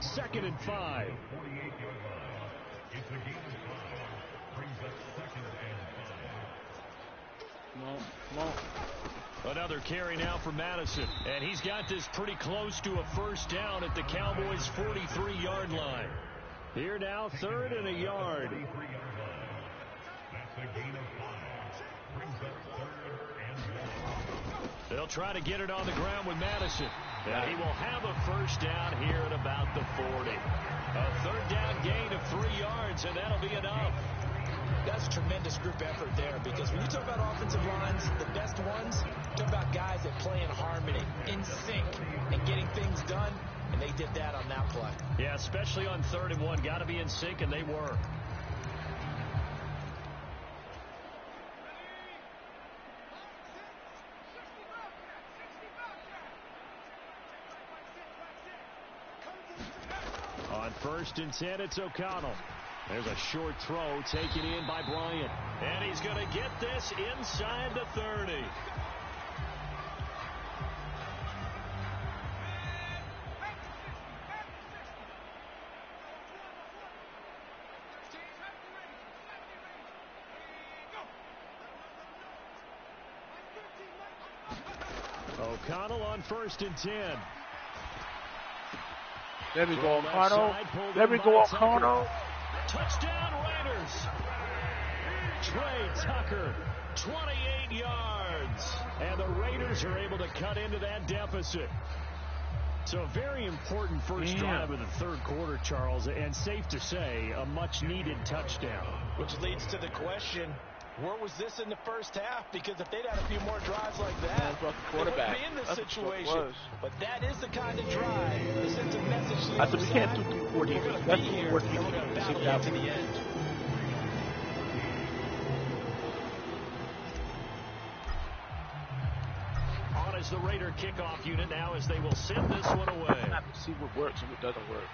[SPEAKER 5] 2nd and 5.
[SPEAKER 1] No.
[SPEAKER 5] Another carry now for Madison. And he's got this pretty close to a first down at the Cowboys' 43-yard line. Here now, 3rd and a yard. They'll try to get it on the ground with Madison. And he will have a first down here at about the 40. A third down gain of 3 yards, and that'll be enough.
[SPEAKER 4] That's a tremendous group effort there, because when you talk about offensive lines, the best ones, talk about guys that play in harmony, in sync, and getting things done, and they did that on that play.
[SPEAKER 5] Yeah, especially on 3rd and 1. Got to be in sync, and they were. On 1st and 10, it's O'Connell. There's a short throw taken in by Bryant. And he's going to get this inside the 30. O'Connell on 1st and 10.
[SPEAKER 1] There we go, O'Connell. There we go, O'Connell.
[SPEAKER 5] Touchdown, Raiders. Trey Tucker, 28 yards. And the Raiders are able to cut into that deficit. So a very important first drive of the 3rd quarter, Charles, and safe to say, a much-needed touchdown.
[SPEAKER 4] Which leads to the question, where was this in the first half? Because if they'd had a few more drives like that, they wouldn't be in this situation. But that is the kind of drive that sends a message to the
[SPEAKER 1] I said we can't do 240. That's the worst we can do.
[SPEAKER 4] to the end.
[SPEAKER 5] On is the Raider kickoff unit now as they will send this one away.
[SPEAKER 1] I have to see what works and what doesn't work.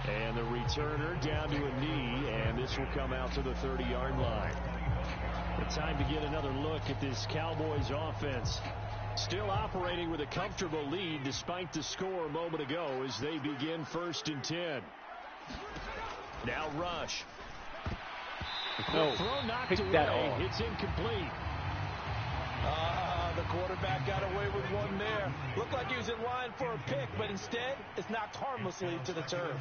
[SPEAKER 5] And the returner down to a knee, and this will come out to the 30-yard line. The time to get another look at this Cowboys offense. Still operating with a comfortable lead despite the score a moment ago as they begin 1st and 10. Now Rush.
[SPEAKER 1] No,
[SPEAKER 5] throw knocked
[SPEAKER 1] pick
[SPEAKER 5] away.
[SPEAKER 1] that off.
[SPEAKER 5] It's incomplete.
[SPEAKER 4] The quarterback got away with one there. Looked like he was in line for a pick, but instead, it's knocked harmlessly to the turf.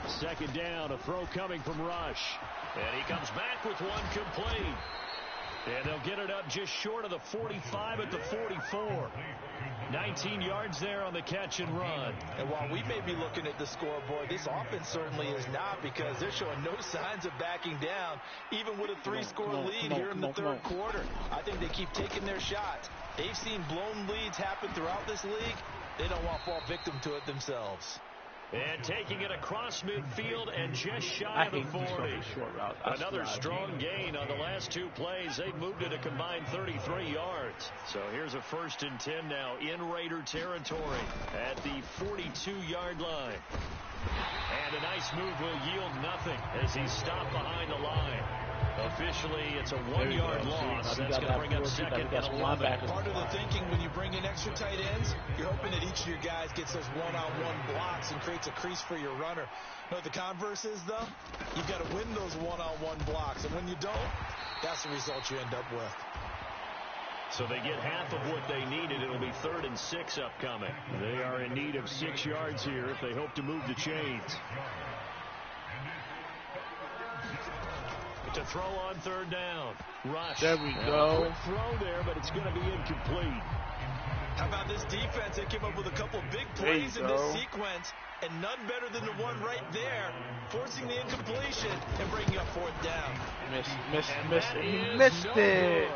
[SPEAKER 5] 2nd down, a throw coming from Rush. And he comes back with one complete. And they'll get it up just short of the 45 at the 44. 19 yards there on the catch and run.
[SPEAKER 4] And while we may be looking at the scoreboard, this offense certainly is not, because they're showing no signs of backing down, even with a 3-score lead here in the 3rd quarter. I think they keep taking their shots. They've seen blown leads happen throughout this league. They don't want to fall victim to it themselves.
[SPEAKER 5] And taking it across midfield and just shy of the 40. Another strong gain on the last 2 plays. They've moved it a combined 33 yards. So here's a 1st and 10 now in Raider territory at the 42-yard line. And a nice move will yield nothing as he's stopped behind the line. Officially, it's a 1-yard loss. That's going to bring up 2nd and 11.
[SPEAKER 4] Part of the thinking when you bring in extra tight ends, you're hoping that each of your guys gets those one-on-one blocks and creates a crease for your runner. You know what the converse is, though? You've got to win those one-on-one blocks, and when you don't, that's the result you end up with.
[SPEAKER 5] So they get half of what they needed. It'll be 3rd and 6 upcoming. They are in need of 6 yards here if they hope to move the chains. To throw on 3rd down. Rush.
[SPEAKER 1] There we go.
[SPEAKER 5] Quick throw there, but it's going to be incomplete.
[SPEAKER 4] How about this defense? They came up with a couple big plays in this sequence, and none better than the one right there, forcing the incompletion and bringing up 4th down.
[SPEAKER 1] Missed it.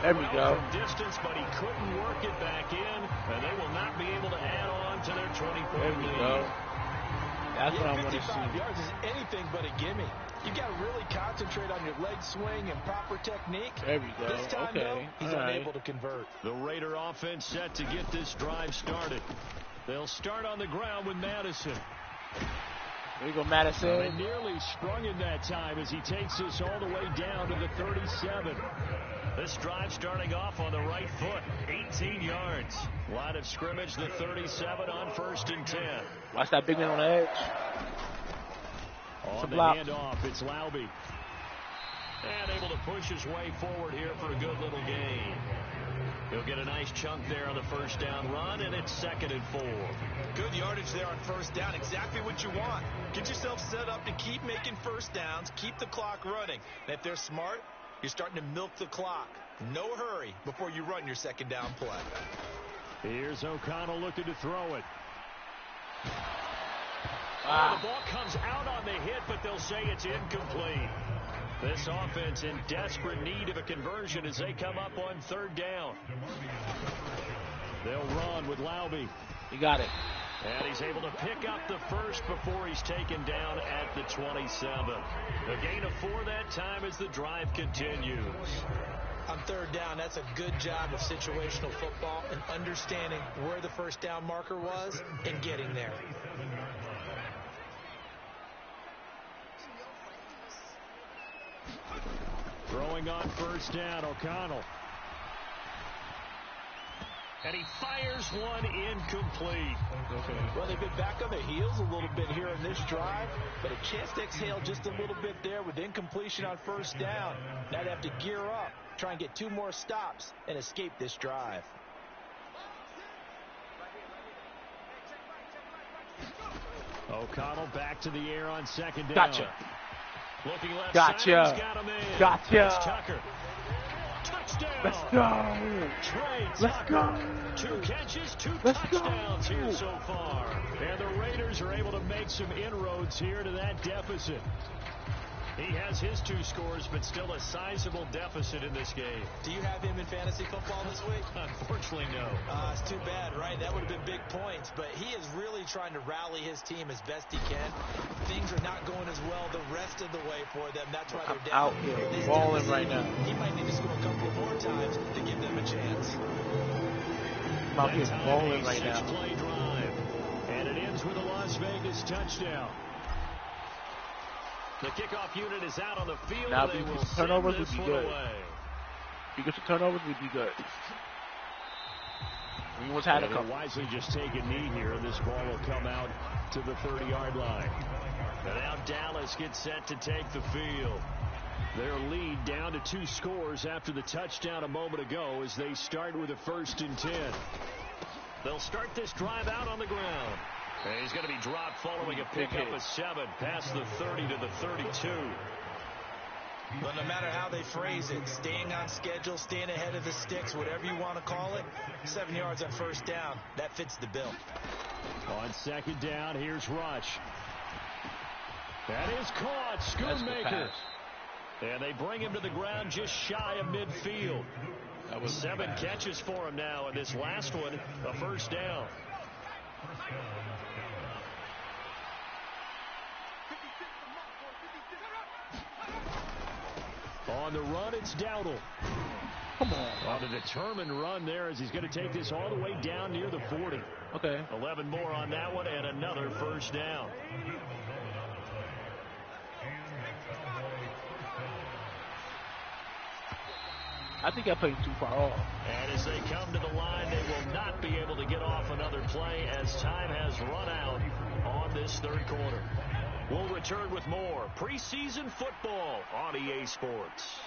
[SPEAKER 1] There we go.
[SPEAKER 5] From distance, but he couldn't work it back in, and they will not be able to add on to their 24
[SPEAKER 1] There we go. That's what I want to see.
[SPEAKER 4] 55 yards is anything but a gimme. You got to really concentrate on your leg swing and proper technique.
[SPEAKER 1] There we go.
[SPEAKER 4] This time, though, he's unable to convert.
[SPEAKER 5] The Raider offense set to get this drive started. They'll start on the ground with Madison.
[SPEAKER 1] There you go, Madison.
[SPEAKER 5] And nearly sprung in that time as he takes this all the way down to the 37. This drive starting off on the right foot. 18 yards. Line of scrimmage, the 37 on 1st and 10.
[SPEAKER 1] Watch that big man on the edge.
[SPEAKER 5] On the handoff, it's Laube. And able to push his way forward here for a good little gain. He'll get a nice chunk there on the 1st down run, and it's 2nd and 4.
[SPEAKER 4] Good yardage there on 1st down. Exactly what you want. Get yourself set up to keep making 1st downs, keep the clock running. And if they're smart, You're starting to milk the clock. No hurry before you run your second down play.
[SPEAKER 5] Here's O'Connell looking to throw it.
[SPEAKER 3] The ball comes out on the hit, but they'll say it's incomplete. This offense in desperate need of a conversion as they come up on third down. They'll run with Laube.
[SPEAKER 1] You got it.
[SPEAKER 3] And he's able to pick up the first before he's taken down at the 27. A gain of 4 that time as the drive continues.
[SPEAKER 4] On third down, that's a good job of situational football and understanding where the first down marker was and getting there.
[SPEAKER 5] Throwing on first down, O'Connell.
[SPEAKER 3] And he fires one incomplete.
[SPEAKER 4] Okay. Well, they've been back on their heels a little bit here in this drive, but a chance to exhale just a little bit there with incompletion on first down. Now they have to gear up, try and get 2 more stops, and escape this drive.
[SPEAKER 5] O'Connell back to the air on second down.
[SPEAKER 1] Gotcha.
[SPEAKER 3] Looking left
[SPEAKER 1] Gotcha.
[SPEAKER 3] side, he's got him in.
[SPEAKER 1] Gotcha.
[SPEAKER 3] It's Tucker. Touchdown.
[SPEAKER 1] Let's go.
[SPEAKER 3] Trey
[SPEAKER 1] Let's
[SPEAKER 3] Tucker.
[SPEAKER 1] go.
[SPEAKER 3] 2 catches, 2
[SPEAKER 1] Let's
[SPEAKER 3] touchdowns
[SPEAKER 1] go.
[SPEAKER 3] here so far.
[SPEAKER 5] And the Raiders are able to make some inroads here to that deficit.
[SPEAKER 3] He has his 2 scores, but still a sizable deficit in this game.
[SPEAKER 4] Do you have him in fantasy football this week?
[SPEAKER 3] Unfortunately, no.
[SPEAKER 4] It's too bad, right? That would have been big points, but he is really trying to rally his team as best he can. Things are not going as well the rest of the way for them. That's why they're down.
[SPEAKER 1] Out here, balling right now.
[SPEAKER 4] He might need to score a couple of more times to give them a chance.
[SPEAKER 1] I'm out here balling right now.
[SPEAKER 5] 6-play drive. And it ends with a Las Vegas touchdown.
[SPEAKER 3] The kickoff unit is out on the field.
[SPEAKER 1] Now,
[SPEAKER 3] they
[SPEAKER 1] if
[SPEAKER 3] will
[SPEAKER 1] some turnovers
[SPEAKER 3] send
[SPEAKER 1] would
[SPEAKER 3] this
[SPEAKER 1] be
[SPEAKER 3] one
[SPEAKER 1] good.
[SPEAKER 3] away.
[SPEAKER 1] If you get some turnovers, we'd be good. We almost had a
[SPEAKER 5] They'll
[SPEAKER 1] couple.
[SPEAKER 5] wisely just take a knee here, and this ball will come out to the 30-yard line.
[SPEAKER 3] And now Dallas gets set to take the field.
[SPEAKER 5] Their lead down to 2 scores after the touchdown a moment ago as they start with a 1st and 10.
[SPEAKER 3] They'll start this drive out on the ground. And he's going to be dropped following a pickup of 7 past the 30 to the 32.
[SPEAKER 4] But no matter how they phrase it, staying on schedule, staying ahead of the sticks, whatever you want to call it, 7 yards on first down, that fits the bill.
[SPEAKER 5] On second down, here's Rush. That is caught. Schoonmaker.
[SPEAKER 3] And they bring him to the ground just shy of midfield.
[SPEAKER 1] That was
[SPEAKER 3] 7 catches for him now, and this last one, a first down.
[SPEAKER 5] On the run, it's Dowdle.
[SPEAKER 1] Come on.
[SPEAKER 5] On a determined run there as he's going to take this all the way down near the 40.
[SPEAKER 1] Okay.
[SPEAKER 3] 11 more on that one and another first down.
[SPEAKER 1] I think I played too far off.
[SPEAKER 3] And as they come to the line, they will not be able to get off another play as time has run out on this third quarter. We'll return with more preseason football on EA Sports.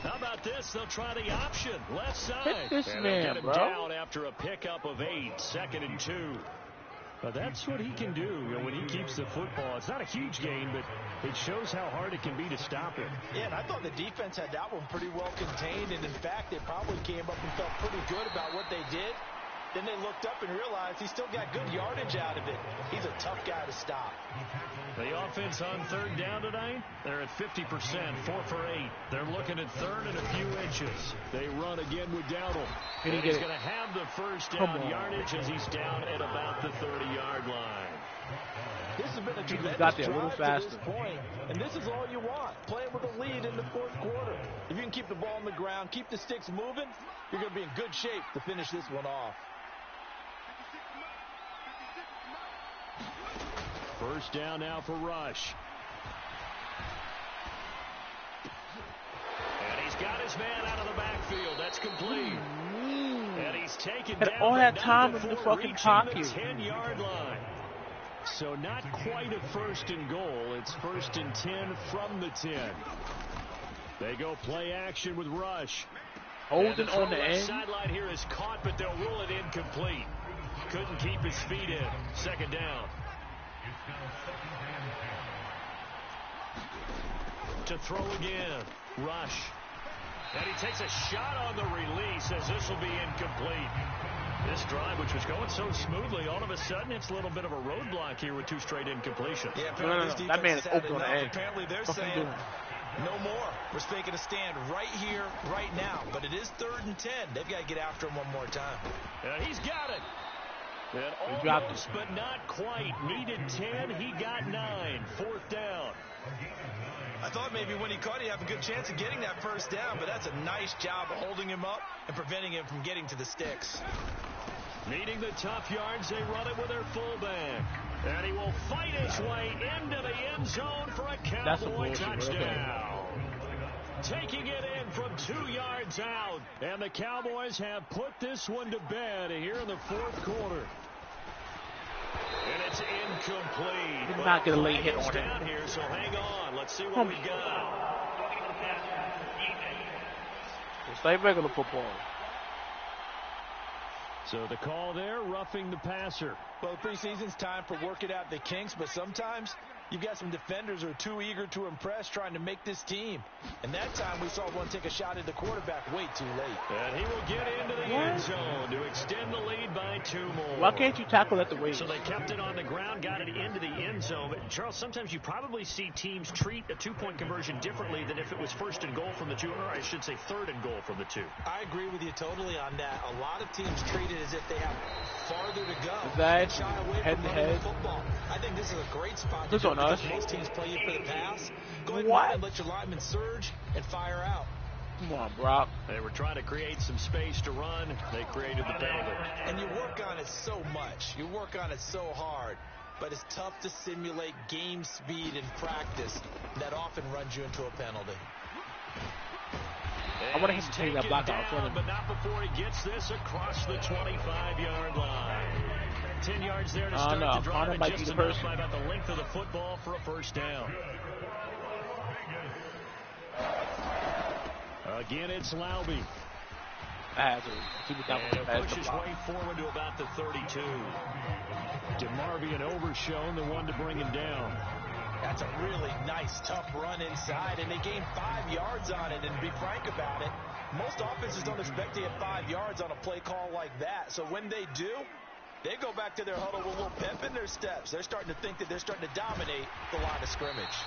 [SPEAKER 3] How about this? They'll try the option. Left side.
[SPEAKER 1] Hit this
[SPEAKER 3] and
[SPEAKER 1] man,
[SPEAKER 3] they'll get him
[SPEAKER 1] bro.
[SPEAKER 3] down after a pickup of 8. 2nd and 2.
[SPEAKER 5] But that's what he can do when he keeps the football. It's not a huge gain, but it shows how hard it can be to stop him.
[SPEAKER 4] Yeah, and I thought the defense had that one pretty well contained, and in fact, they probably came up and felt pretty good about what they did. Then they looked up and realized he still got good yardage out of it. He's a tough guy to stop.
[SPEAKER 3] The offense on third down tonight, they're at 50%, 4 for 8. They're looking at third and a few inches.
[SPEAKER 5] They run again with Dowdle.
[SPEAKER 3] And he's going to have the first down yardage as he's down at about the 30-yard line.
[SPEAKER 4] This has been a tremendous
[SPEAKER 1] got there a little
[SPEAKER 4] drive to
[SPEAKER 1] faster.
[SPEAKER 4] this point, and this is all you want, playing with a lead in the fourth quarter. If you can keep the ball on the ground, keep the sticks moving, you're going to be in good shape to finish this one off.
[SPEAKER 5] First down now for Rush.
[SPEAKER 3] And he's got his man out of the backfield. That's complete. And he's taken
[SPEAKER 1] Had
[SPEAKER 3] down
[SPEAKER 1] all that
[SPEAKER 3] but
[SPEAKER 1] time
[SPEAKER 3] not
[SPEAKER 1] in the
[SPEAKER 3] before
[SPEAKER 1] fucking
[SPEAKER 3] reaching
[SPEAKER 1] pocket.
[SPEAKER 3] the 10-yard line.
[SPEAKER 5] So not quite a 1st and goal. It's 1st and 10 from the 10. They go play action with Rush.
[SPEAKER 1] Holding on the
[SPEAKER 3] left
[SPEAKER 1] end.
[SPEAKER 3] sideline here is caught, but they'll rule it incomplete. Couldn't keep his feet in. 2nd down. To throw again. Rush. And he takes a shot on the release as this will be incomplete. This drive, which was going so smoothly, all of a sudden it's a little bit of a roadblock here with 2 straight incompletions.
[SPEAKER 4] Yeah,
[SPEAKER 1] no. That man is open on the edge.
[SPEAKER 4] Apparently they're saying, no more. We're taking a stand right here, right now. But it is 3rd and 10. They've got to get after him one more time.
[SPEAKER 3] And he's got it. And almost, but not quite. Needed 10. He got 9. 4th down.
[SPEAKER 4] I thought maybe when he caught it, he'd have a good chance of getting that 1st down, but that's a nice job of holding him up and preventing him from getting to the sticks.
[SPEAKER 3] Needing the tough yards, they run it with their fullback. And he will fight his way into the end zone for a Cowboy touchdown. Taking it in from 2 yards out. And the Cowboys have put this one to bed here in the 4th quarter. And it's incomplete.
[SPEAKER 1] Did not get a late hit on him.
[SPEAKER 3] Down here, so hang on. Let's see what we got.
[SPEAKER 1] It's like regular football.
[SPEAKER 3] So the call there, roughing the passer.
[SPEAKER 4] Well, the preseason's time for working out the kinks, but sometimes you've got some defenders who are too eager to impress, trying to make this team. And that time we saw one take a shot at the quarterback way too late.
[SPEAKER 3] And he will get into the end zone to extend the lead by 2 more.
[SPEAKER 1] Why can't you tackle at the waist?
[SPEAKER 3] So they kept it on the ground, got it into the end zone. But Charles, sometimes you probably see teams treat a 2-point conversion differently than if it was 1st and goal from the 2, or I should say 3rd and goal from the 2.
[SPEAKER 4] I agree with you totally on that. A lot of teams treat it as if they have farther to go.
[SPEAKER 1] That
[SPEAKER 4] shy away
[SPEAKER 1] head
[SPEAKER 4] from
[SPEAKER 1] to
[SPEAKER 4] running
[SPEAKER 1] head.
[SPEAKER 4] the football. I think this is a great spot
[SPEAKER 1] This on us.
[SPEAKER 4] most teams play you for the pass. Go ahead and let your linemen surge and fire out.
[SPEAKER 1] Come on, Brock.
[SPEAKER 3] They were trying to create some space to run. They created the penalty.
[SPEAKER 4] And you work on it so much. You work on it so hard. But it's tough to simulate game speed in practice. That often runs you into a penalty.
[SPEAKER 1] I want him to take that block out for him.
[SPEAKER 3] But not before he gets this across the 25-yard line. 10 yards there to start the drive, and just enough by about the length of the football for a 1st down. Again, it's Laube.
[SPEAKER 1] And
[SPEAKER 3] pushes way forward to about the 32. DeMarvion Overshown, the one to bring him down.
[SPEAKER 4] That's a really nice, tough run inside, and they gained 5 yards on it. And to be frank about it, most offenses don't expect to get 5 yards on a play call like that. So when they do, they go back to their huddle with a little pep in their steps. They're starting to think that they're starting to dominate the line of scrimmage.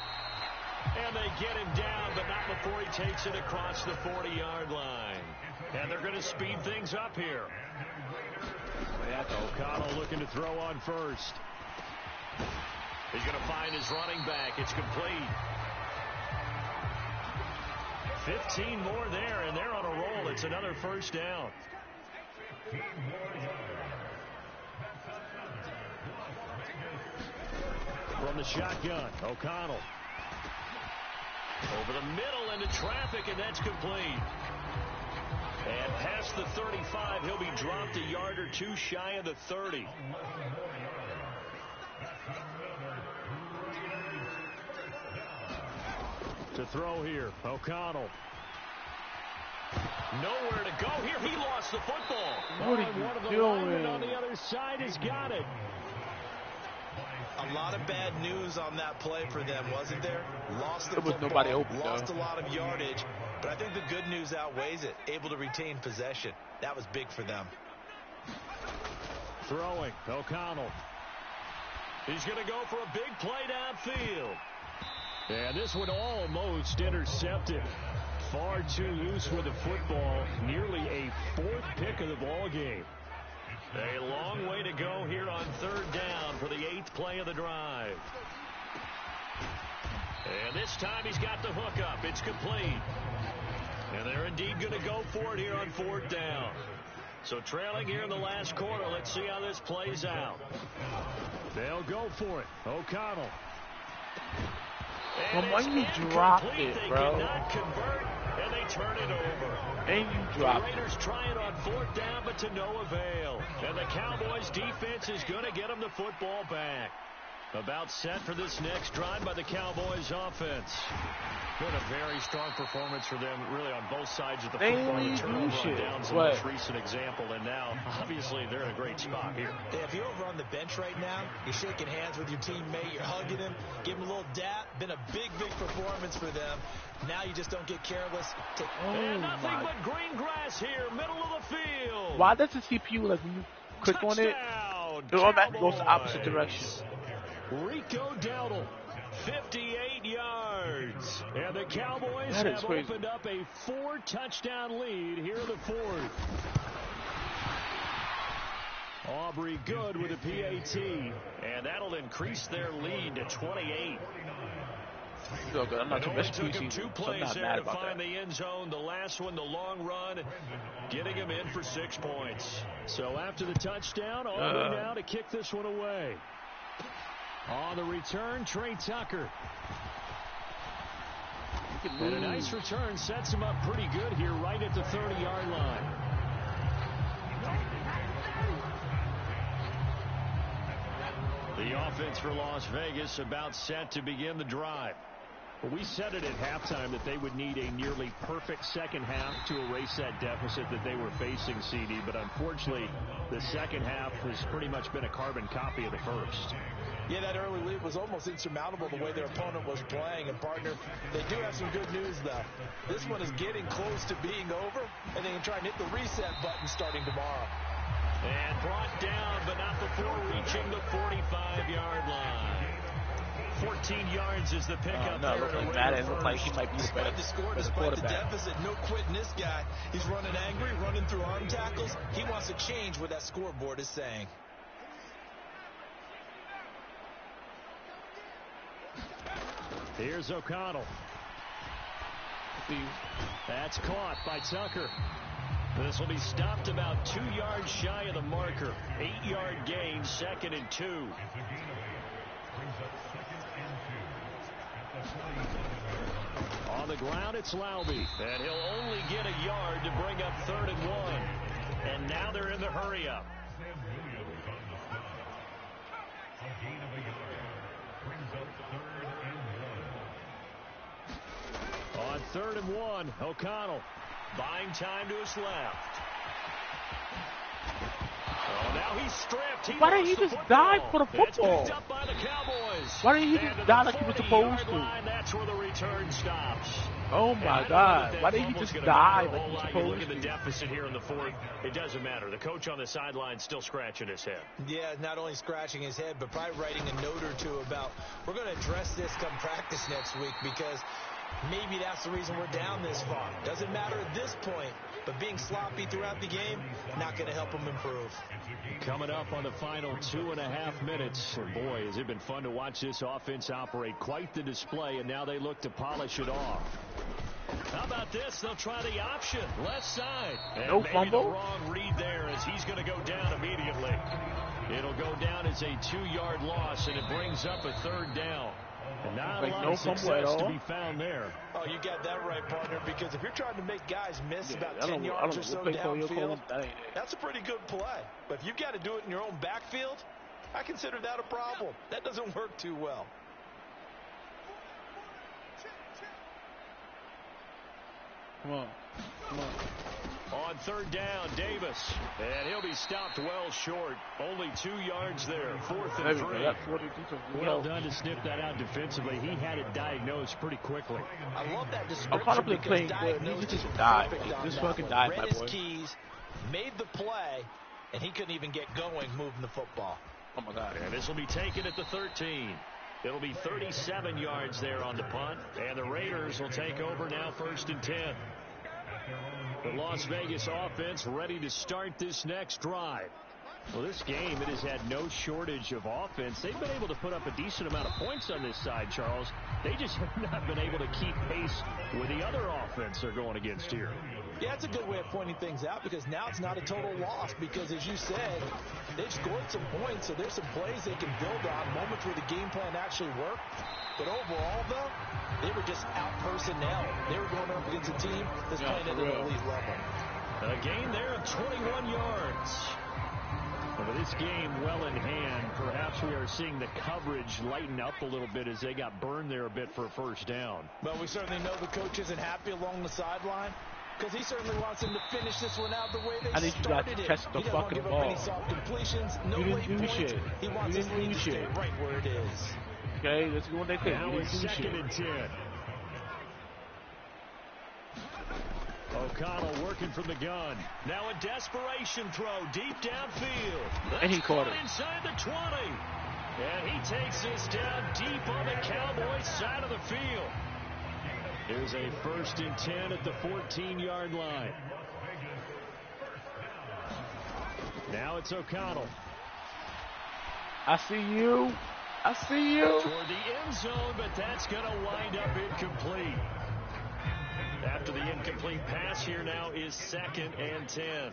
[SPEAKER 3] And they get him down, but not before he takes it across the 40-yard line. And they're going to speed things up here. O'Connell looking to throw on 1st. He's going to find his running back. It's complete. 15 more there, and they're on a roll. It's another 1st down. From the shotgun, O'Connell. Over the middle into traffic, and that's complete. And past the 35, he'll be dropped a yard or 2 shy of the 30. To throw here, O'Connell. Nowhere to go here. He lost the football.
[SPEAKER 1] What are you
[SPEAKER 3] one of the
[SPEAKER 1] doing?
[SPEAKER 3] linemen on the other side has got it.
[SPEAKER 4] A lot of bad news on that play for them, wasn't there? Lost the
[SPEAKER 1] There was
[SPEAKER 4] football,
[SPEAKER 1] nobody open,
[SPEAKER 4] lost
[SPEAKER 1] though.
[SPEAKER 4] a lot of yardage, but I think the good news outweighs it. Able to retain possession. That was big for them.
[SPEAKER 3] Throwing, O'Connell. He's going to go for a big play downfield. And this one almost intercepted. Far too loose with the football. Nearly a 4th pick of the ball game. A long way to go here on 3rd down for the 8th play of the drive. And this time he's got the hook up. It's complete. And they're indeed going to go for it here on 4th down. So trailing here in the last quarter. Let's see how this plays out. They'll go for it. O'Connell.
[SPEAKER 1] Well, when you drop it, bro.
[SPEAKER 3] They cannot convert, and they turn it over.
[SPEAKER 1] And you drop
[SPEAKER 3] the Raiders try it on 4th down, but to no avail. And the Cowboys defense is going to get them the football back. About set for this next drive by the Cowboys offense. Been a very strong performance for them, really, on both sides of the football. The turnover on downs, the most recent example, and now, obviously, they're in a great spot here.
[SPEAKER 4] Yeah, if you're over on the bench right now, you're shaking hands with your teammate, you're hugging him, give him a little dap. Been a big, big performance for them. Now you just don't get careless.
[SPEAKER 3] And nothing but green grass here, middle of the field.
[SPEAKER 1] Why does the CPU, like, when you click on it, it automatically goes the opposite direction?
[SPEAKER 3] Rico Dowdle, 58 yards. And the Cowboys have opened up a 4-touchdown lead here in the fourth. Aubrey Good with a PAT. And that'll increase their lead to 28.
[SPEAKER 1] So good. I'm not too much preseason,
[SPEAKER 3] two
[SPEAKER 1] so I'm
[SPEAKER 3] plays
[SPEAKER 1] not
[SPEAKER 3] there
[SPEAKER 1] mad
[SPEAKER 3] to
[SPEAKER 1] about
[SPEAKER 3] find
[SPEAKER 1] that.
[SPEAKER 3] the end zone. The last one, the long run, getting him in for 6 points. So after the touchdown, Aubrey now to kick this one away. On the return, Trey Tucker. And a nice return sets him up pretty good here right at the 30-yard line. The offense for Las Vegas about set to begin the drive. Well, we said it at halftime that they would need a nearly perfect second half to erase that deficit that they were facing, CD. But unfortunately, the second half has pretty much been a carbon copy of the first.
[SPEAKER 4] Yeah, that early lead was almost insurmountable the way their opponent was playing. And, partner, they do have some good news, though. This one is getting close to being over, and they can try and hit the reset button starting tomorrow.
[SPEAKER 3] And brought down, but not before reaching the 45-yard line. 14 yards is the pickup there.
[SPEAKER 1] It looked like he might be
[SPEAKER 4] despite the score, despite the deficit, no quitting this guy. He's running angry, running through arm tackles. He wants to change what that scoreboard is saying.
[SPEAKER 3] Here's O'Connell. That's caught by Tucker. This will be stopped about 2 yards shy of the marker. 8-yard gain, 2nd and 2. On the ground, it's Laube. And he'll only get a yard to bring up 3rd and 1. And now they're in the hurry-up. On 3rd and 1, O'Connell buying time to his left. Oh, now he's stripped.
[SPEAKER 1] Why didn't he just dive for the football?
[SPEAKER 3] It's picked up by the Cowboys.
[SPEAKER 1] Why didn't he just dive like he was supposed to?
[SPEAKER 3] Line, that's where the return stops.
[SPEAKER 1] Oh my God! Why didn't he just dive like he was supposed to?
[SPEAKER 3] Look at the deficit here in the fourth. It doesn't matter. The coach on the sideline still scratching his head.
[SPEAKER 4] Yeah, not only scratching his head, but probably writing a note or two about we're going to address this come practice next week because maybe that's the reason we're down this far. Doesn't matter at this point, but being sloppy throughout the game, not going to help them improve.
[SPEAKER 3] Coming up on the final 2.5 minutes. And boy, has it been fun to watch this offense operate. Quite the display, and now they look to polish it off. How about this? They'll try the option. Left side. And
[SPEAKER 1] no
[SPEAKER 3] maybe
[SPEAKER 1] fumble.
[SPEAKER 3] The wrong read there as he's going to go down immediately. It'll go down as a 2-yard loss, and it brings up a 3rd down. And not a lot of success to be found there.
[SPEAKER 4] Oh, you got that right, partner, because if you're trying to make guys miss about 10 yards or so downfield, that's a pretty good play. But if you've got to do it in your own backfield, I consider that a problem. That doesn't work too well.
[SPEAKER 1] Come on.
[SPEAKER 3] On 3rd down, Davis. And he'll be stopped well short. Only 2 yards there. 4th and 3. Well done to snip that out defensively. He had it diagnosed pretty quickly.
[SPEAKER 4] I love that description.
[SPEAKER 1] Probably playing good. He just died. Just fucking died, my boy.
[SPEAKER 4] Keys made the play, and he couldn't even get going moving the football.
[SPEAKER 1] Oh, my God.
[SPEAKER 3] And this will be taken at the 13. It'll be 37 yards there on the punt. And the Raiders will take over now 1st and 10. The Las Vegas offense ready to start this next drive. Well, this game, it has had no shortage of offense. They've been able to put up a decent amount of points on this side, Charles. They just have not been able to keep pace with the other offense they're going against here.
[SPEAKER 4] Yeah, it's a good way of pointing things out because now it's not a total loss because, as you said, they've scored some points, so there's some plays they can build on, moments where the game plan actually worked. But overall, though, they were just out personnel. They were going up against a team that's playing at an elite level.
[SPEAKER 3] A gain there of 21 yards. Well, this game well in hand. Perhaps we are seeing the coverage lighten up a little bit as they got burned there a bit for a first down.
[SPEAKER 4] Well, we certainly know the coach isn't happy along the sideline because he certainly wants them to finish this one out the way they started it.
[SPEAKER 1] Catch the
[SPEAKER 4] He doesn't want to
[SPEAKER 1] fucking
[SPEAKER 4] give
[SPEAKER 1] ball.
[SPEAKER 4] up any soft completions, no
[SPEAKER 1] you didn't
[SPEAKER 4] late
[SPEAKER 1] do
[SPEAKER 4] points.
[SPEAKER 1] shit.
[SPEAKER 4] He wants
[SPEAKER 1] you
[SPEAKER 4] his
[SPEAKER 1] didn't
[SPEAKER 4] lead
[SPEAKER 1] do
[SPEAKER 4] to
[SPEAKER 1] shit.
[SPEAKER 4] stay right where it is.
[SPEAKER 1] Okay, let's go when they click.
[SPEAKER 3] Now it's second and 10. O'Connell working from the gun. Now a desperation throw deep downfield. That's
[SPEAKER 1] and he caught it.
[SPEAKER 3] Inside the 20. And he takes this down deep on the Cowboys side of the field. Here's a 1st and 10 at the 14-yard line. Now it's O'Connell.
[SPEAKER 1] I see you. I see you.
[SPEAKER 3] Toward the end zone, but that's going to wind up incomplete. After the incomplete pass, here now is 2nd and 10.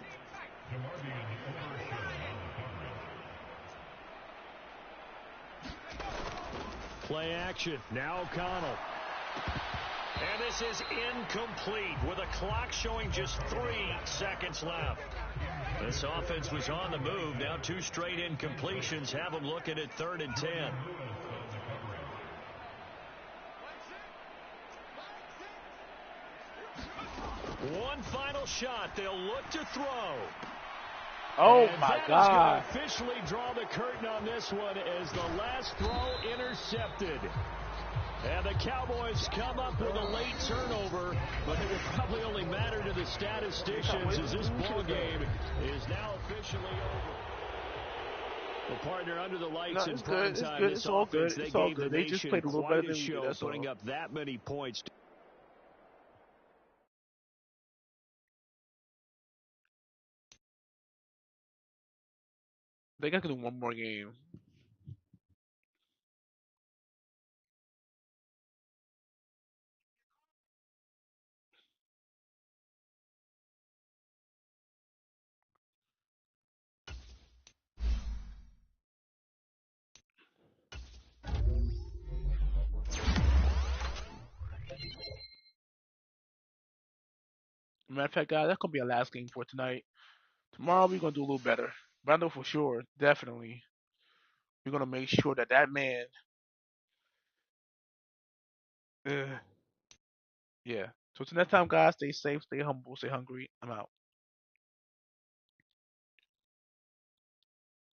[SPEAKER 3] Play action. Now O'Connell. And this is incomplete with a clock showing just 3 seconds left. This offense was on the move. Now 2 straight incompletions have them looking at 3rd and 10. One final shot. They'll look to throw.
[SPEAKER 1] Oh,
[SPEAKER 3] and
[SPEAKER 1] my
[SPEAKER 3] that
[SPEAKER 1] God.
[SPEAKER 3] Is going to officially draw the curtain on this one as the last throw intercepted. And the Cowboys come up with a late turnover, but it will probably only matter to the statisticians as this ball game is now officially over. Well, partner, under the lights in prime time, this offense, they gave the nation quite a show, putting up that many points.
[SPEAKER 1] They got to do one more game. Matter of fact, guys, that's gonna be our last game for tonight. Tomorrow we're gonna do a little better. But I know for sure, definitely, we're gonna make sure that that man. Yeah. So till next time, guys, stay safe, stay humble, stay hungry. I'm out.